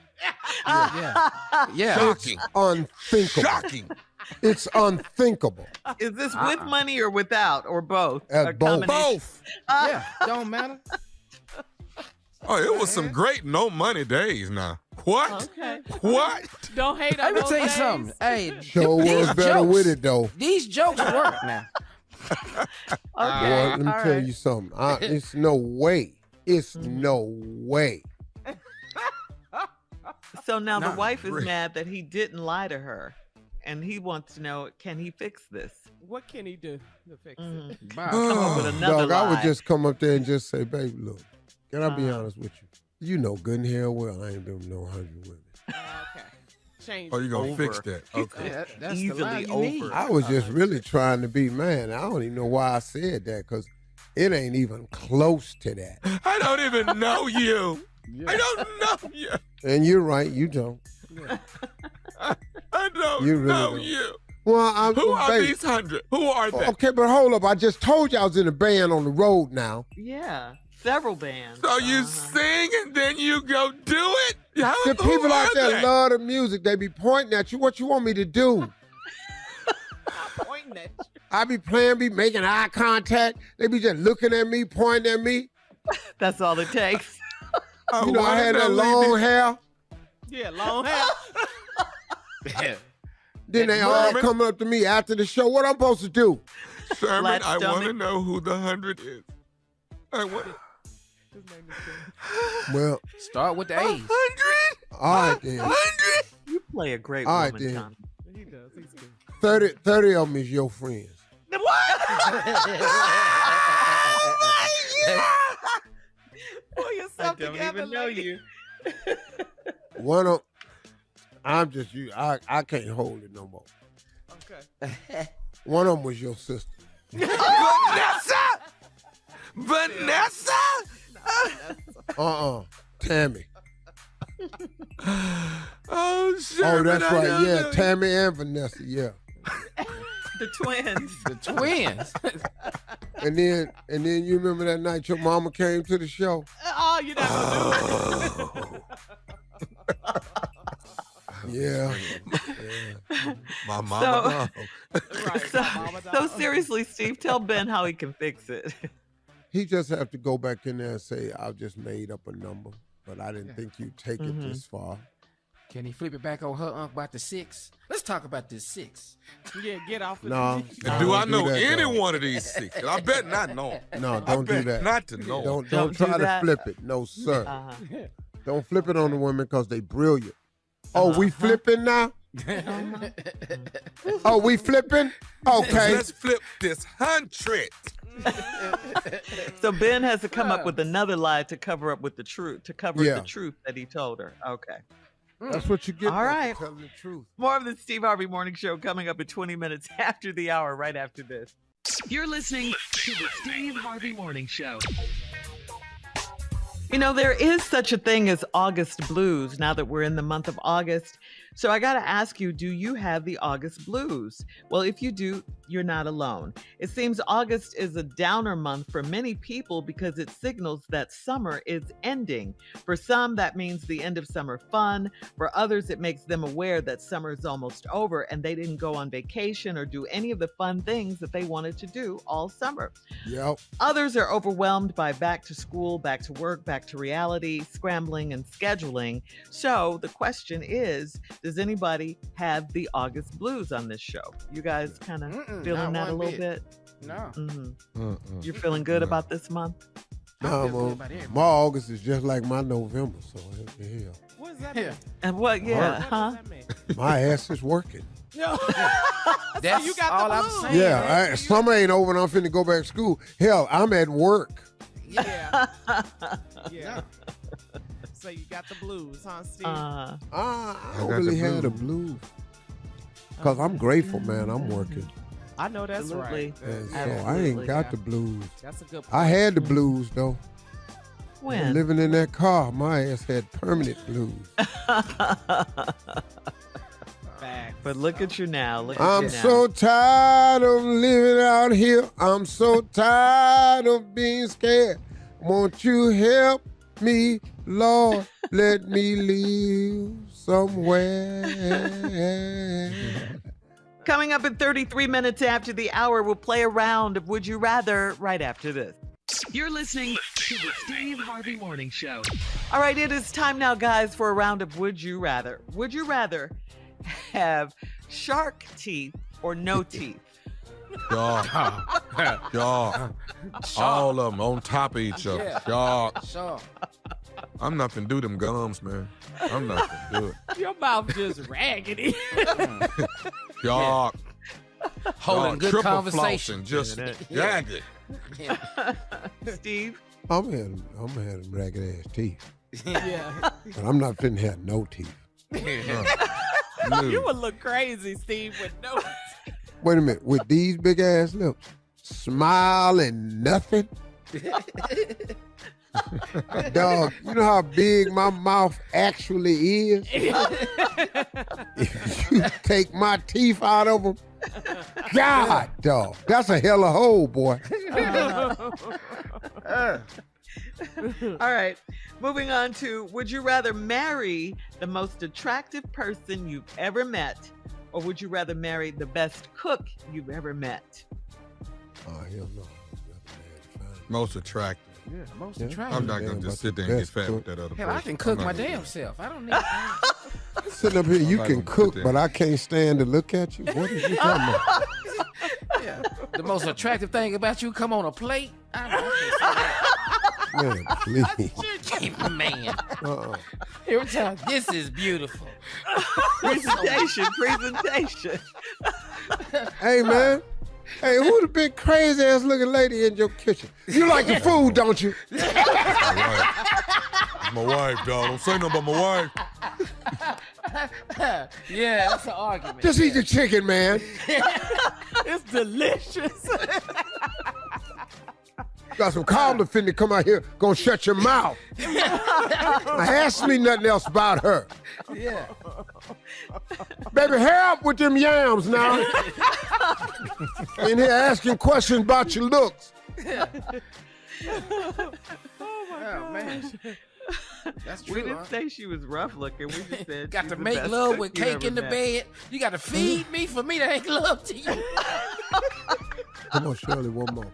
Yeah. Shocking. It's unthinkable. Shocking. It's unthinkable. Is this with money or without or both? A Both. Both. Yeah, don't matter. Oh, it was some great no money days now. What? Okay. What? Don't hate on Let me those tell you days. something. Hey, Sure these was better jokes- with it, though. These jokes work now. Okay. Boy, let me all tell right. you something. It's no way. It's no way. So now the Not wife is really. mad that he didn't lie to her, and he wants to know, can he fix this? What can he do to fix it? Bye. Come up with another Dog, I would lie. just come up there and just say, baby, look, can I be honest with you? You know good and hell well I ain't been with no 100 women. Okay. Change. Oh, you going to Over. fix that? Okay. Yeah, that's Easily the line you over. need. I was just really trying to be, man, I don't even know why I said that, because it ain't even close to that. I don't even know you. I don't know you. And you're right, you don't. I don't You really know don't. you. Well, I'm Who are baby. these 100? Who are they? Okay, but hold up. I just told you I was in a band on the road now. Yeah, several bands. So you sing and then you go do it? How, The who people out are there they? love the music. They be pointing at you. What you want me to do? Pointing at you. I be playing, be making eye contact. They be just looking at me, pointing at me. That's all it takes. You know, I had that long hair. Yeah, long hair. Yeah. Then they all Sherman? come up to me after the show. What I'm supposed to do? Sherman, Flat I want to stomach. know who the 100 is. I want Well, Start with the A's. 100? all right then. 100? You play a great All right, woman, then. Tommy. He does. He's good. 30 of them is your friends. Pull yourself I don't together, even know lady. you. One of I'm just you. I can't hold it no more. Okay. One of them was your sister. Vanessa! Vanessa! Tammy. Oh, Sherman, Oh, that's I right. don't Yeah, know. Tammy and Vanessa. Yeah. The twins. The twins. And then you remember that night your mama came to the show? Oh, you're not gonna do it. Yeah. My mama. Right. So seriously, Steve, tell Ben how he can fix it. He just have to go back in there and say, I just made up a number, but I didn't think you'd take it this far. Can he flip it back on her about the 6? Let's talk about this 6. Yeah, get off of No. me. And do I Don't know that, any dog. one of these 6? I bet not know 'em. No, I don't do bet that. not to know 'em. Don't Don't do try to that. flip it. No, sir. Uh-huh. Don't flip it on the women because they brilliant. Oh, we flipping now? Oh, we flipping? Okay. Let's flip this 100. So Ben has to come up with another lie to cover up with the truth, the truth that he told her. Okay. That's what you get All for right. telling the truth. More of the Steve Harvey Morning Show coming up in 20 minutes after the hour, right after this. You're listening to the Steve Harvey Morning Show. You know, there is such a thing as August blues now that we're in the month of August. So I got to ask you, do you have the August blues? Well, if you do, you're not alone. It seems August is a downer month for many people because it signals that summer is ending. For some, that means the end of summer fun. For others, it makes them aware that summer is almost over and they didn't go on vacation or do any of the fun things that they wanted to do all summer. Yep. Others are overwhelmed by back to school, back to work, back to reality, scrambling and scheduling. So the question is, does anybody have the August blues on this show? You guys kind of feeling that a little bit? No. You're feeling good about this month? No, my August is just like my November, so hell. What does that mean? And what? Yeah, What huh? does that mean? My ass is working. No. That's you got all the I'm blues. saying. Yeah, summer ain't over and I'm finna go back to school. Hell, I'm at work. Yeah. Yeah. So you got the blues, huh, Steve? I got don't the really have the blues. blues. Because I'm grateful, man. I'm working. I know that's Absolutely. right. And so I ain't got the blues. That's a good point. I had the blues, though. When? Living in that car, my ass had permanent blues. But look at you now. I'm so tired of living out here. I'm so tired of being scared. Won't you help me, Lord? Let me live somewhere. Coming up in 33 minutes after the hour, we'll play a round of Would You Rather right after this. You're listening to the Steve Harvey Morning Show. All right, it is time now, guys, for a round of Would You Rather. Would you rather have shark teeth or no teeth? Y'all. All of them on top of each other. Y'all. I'm not finna do them gums, man. I'm not finna do it. Your mouth just raggedy. Y'all. Holding good triple conversation. Flossing, just jagged. Steve? I'm having ragged ass teeth. Yeah. But I'm not finna have no teeth. You would look crazy, Steve, with no. Wait a minute, with these big ass lips, smile and nothing? Dog, you know how big my mouth actually is? If you take my teeth out of them, God, dog, that's a hell of a hole, boy. All right, moving on to would you rather marry the most attractive person you've ever met, or would you rather marry the best cook you've ever met? Oh, hell no. Most attractive. Yeah, most attractive. I'm not going to just sit there and get fat with that other person. Hell, I can cook my damn self. I don't need Sitting up here, you can cook, but I can't stand to look at you. What are you talking about? Yeah. The most attractive thing about you come on a plate. Man, please. Man. Every time, this is beautiful. Presentation. Hey, man. Hey, who the big crazy ass looking lady in your kitchen? You like the food, don't you? My wife, dog. Don't say nothing about my wife. Yeah, that's an argument. Just eat the chicken, man. It's delicious. Got some calm finna come out here, gonna shut your mouth. Ask me nothing else about her. Yeah. Baby, help with them yams now. In here asking questions about your looks. Yeah. Oh, man. That's true. We didn't say she was rough looking. We just said got she's to the make best love cook with you cake ever in the met. bed. You got to feed me for me to make love to you. Come on, Shirley, one more.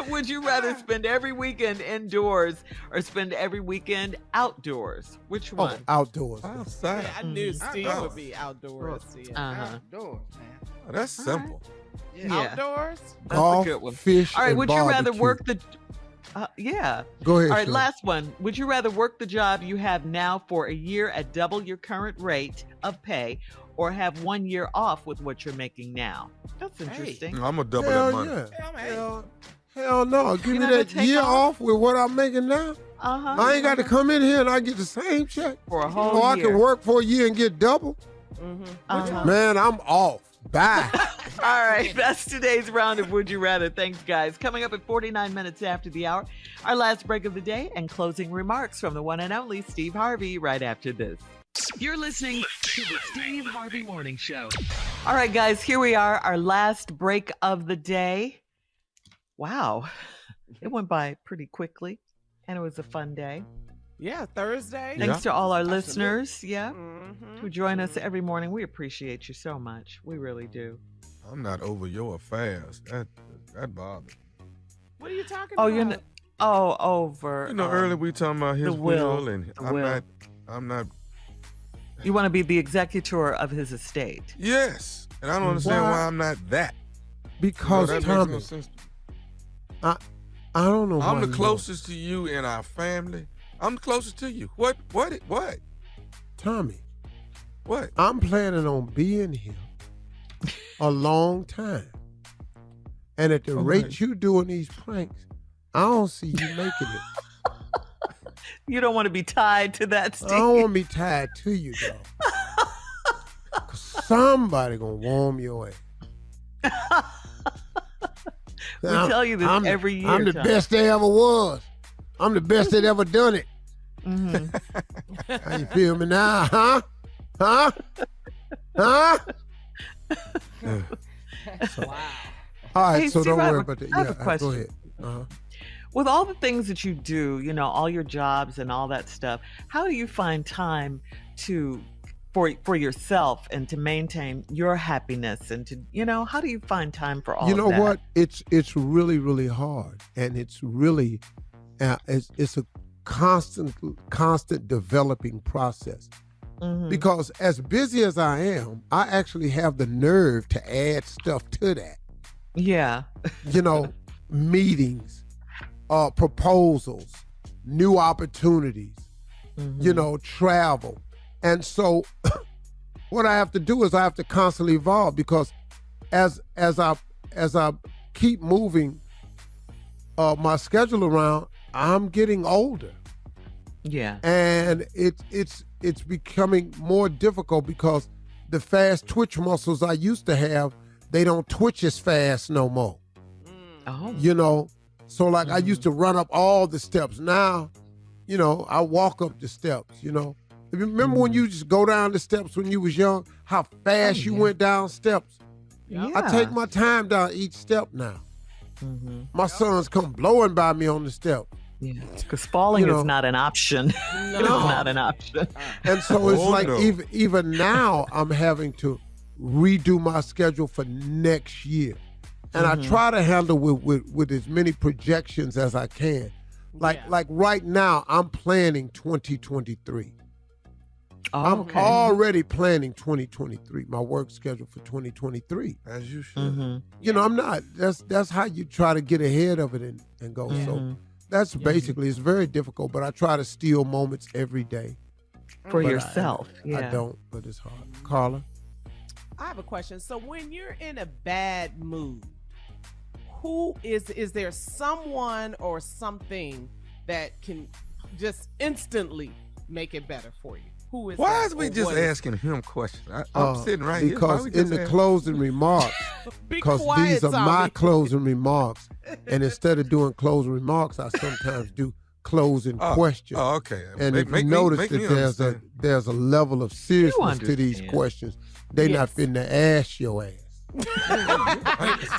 Would you rather spend every weekend indoors or spend every weekend outdoors? Which one? Oh, outdoors. Outside. I knew Steve would be outdoors. Outdoors, man. Oh, that's simple. Yeah. Outdoors? That's Golf, a good one. fish, All right, and would you rather barbecue. work the... yeah. Go ahead, All right, Shirley. last one. Would you rather work the job you have now for a year at double your current rate of pay or have 1 year off with what you're making now? That's interesting. I'm going to double Hell that money. yeah. Hell no. Give You me not gonna that take year off? off with what I'm making now. Uh-huh. I ain't got to come in here and I get the same check. For a whole Or I year. can work for a year and get double. Uh-huh. Man, I'm off. Bye. All right, that's today's round of Would You Rather. Thanks, guys. Coming up at 49 minutes after the hour, our last break of the day and closing remarks from the one and only Steve Harvey right after this. You're listening to the Steve Harvey Morning Show. All right, guys, here we are, our last break of the day. Wow, it went by pretty quickly, and it was a fun day. Yeah, Thursday. Thanks to all our listeners, who join us every morning. We appreciate you so much. We really do. I'm not over your affairs. That bothers me. What are you talking Oh, about? you're not, over. You know, earlier we talking about his the will, and the will. I'm not. You want to be the executor of his estate. Yes, and I don't understand why I'm not that. Because, that Tommy, makes no sense. I don't know. I'm why the closest to you in our family. I'm the closest to you. What? Tommy, what? I'm planning on being here a long time. And at the rate you doing these pranks, I don't see you making it. You don't want to be tied to that, Steve. I don't want to be tied to you, though. Somebody gonna warm your ass. We tell you this every year. I'm the best there ever was. I'm the best that ever done it. Mm-hmm. How you feel me now, huh? Huh? Huh? Wow. All right, Hey, so Steve, don't worry about that. I have a Go question. ahead. Uh-huh. With all the things that you do, all your jobs and all that stuff, how do you find time for yourself and to maintain your happiness and to, how do you find time for all of that? You know what? It's really, really hard. And it's really, it's a constant developing process. Mm-hmm. Because as busy as I am, I actually have the nerve to add stuff to that. Yeah. Meetings, proposals, new opportunities, travel. And so what I have to do is I have to constantly evolve, because as I keep moving my schedule around, I'm getting older. Yeah. And it's becoming more difficult because the fast twitch muscles I used to have, they don't twitch as fast no more. Oh. So like I used to run up all the steps. Now, I walk up the steps, Remember when you just go down the steps when you was young, how fast you went down steps? Yeah. I take my time down each step now. Mm-hmm. My sons come blowing by me on the step. Yeah, because falling is not an option. No. It's not an option. And so it's even now I'm having to redo my schedule for next year. And I try to handle with as many projections as I can. Like right now, I'm planning 2023. I'm already planning 2023, my work schedule for 2023. As you should. Mm-hmm. I'm not. That's how you try to get ahead of it and go. Mm-hmm. So that's basically, it's very difficult, but I try to steal moments every day. For yourself. I don't, but it's hard. Carla? I have a question. So when you're in a bad mood, is there someone or something that can just instantly make it better for you? Who is Why that, is we just asking him questions? I'm sitting right because here. Because in the closing remarks, because these are my closing remarks, and instead of doing closing remarks, I sometimes do closing questions. Oh, okay. And if you notice that there's a level of seriousness to these questions, they're not finna ask your ass.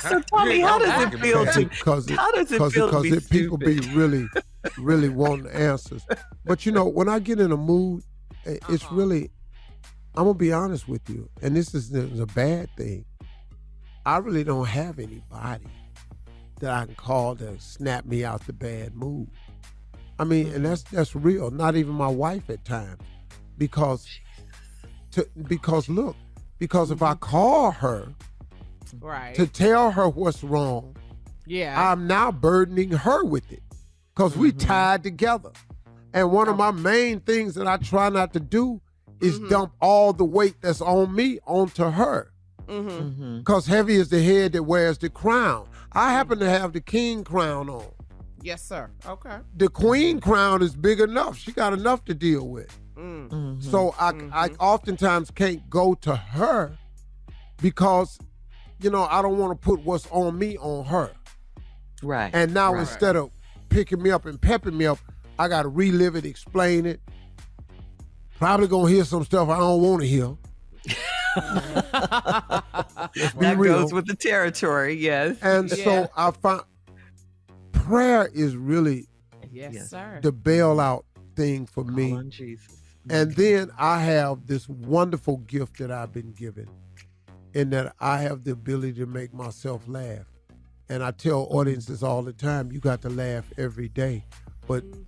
So tell me, how does it feel to because people be really, really wanting answers. But when I get in a mood, it's really, I'm gonna be honest with you, and this is a bad thing. I really don't have anybody that I can call to snap me out the bad mood. I mean, and that's real. Not even my wife at times, because if I call her to tell her what's wrong, I'm now burdening her with it, because we tied together. And one of my main things that I try not to do is dump all the weight that's on me onto her. Because heavy is the head that wears the crown. I happen to have the king crown on. Yes, sir. Okay. The queen crown is big enough. She got enough to deal with. So I oftentimes can't go to her because, I don't want to put what's on me on her. Right. And now instead of picking me up and pepping me up, I got to relive it, explain it. Probably going to hear some stuff I don't want to hear. That goes with the territory, yes. And so I find prayer is really the bailout thing for me. Call on Jesus. And then I have this wonderful gift that I've been given, in that I have the ability to make myself laugh. And I tell audiences all the time, you got to laugh every day. But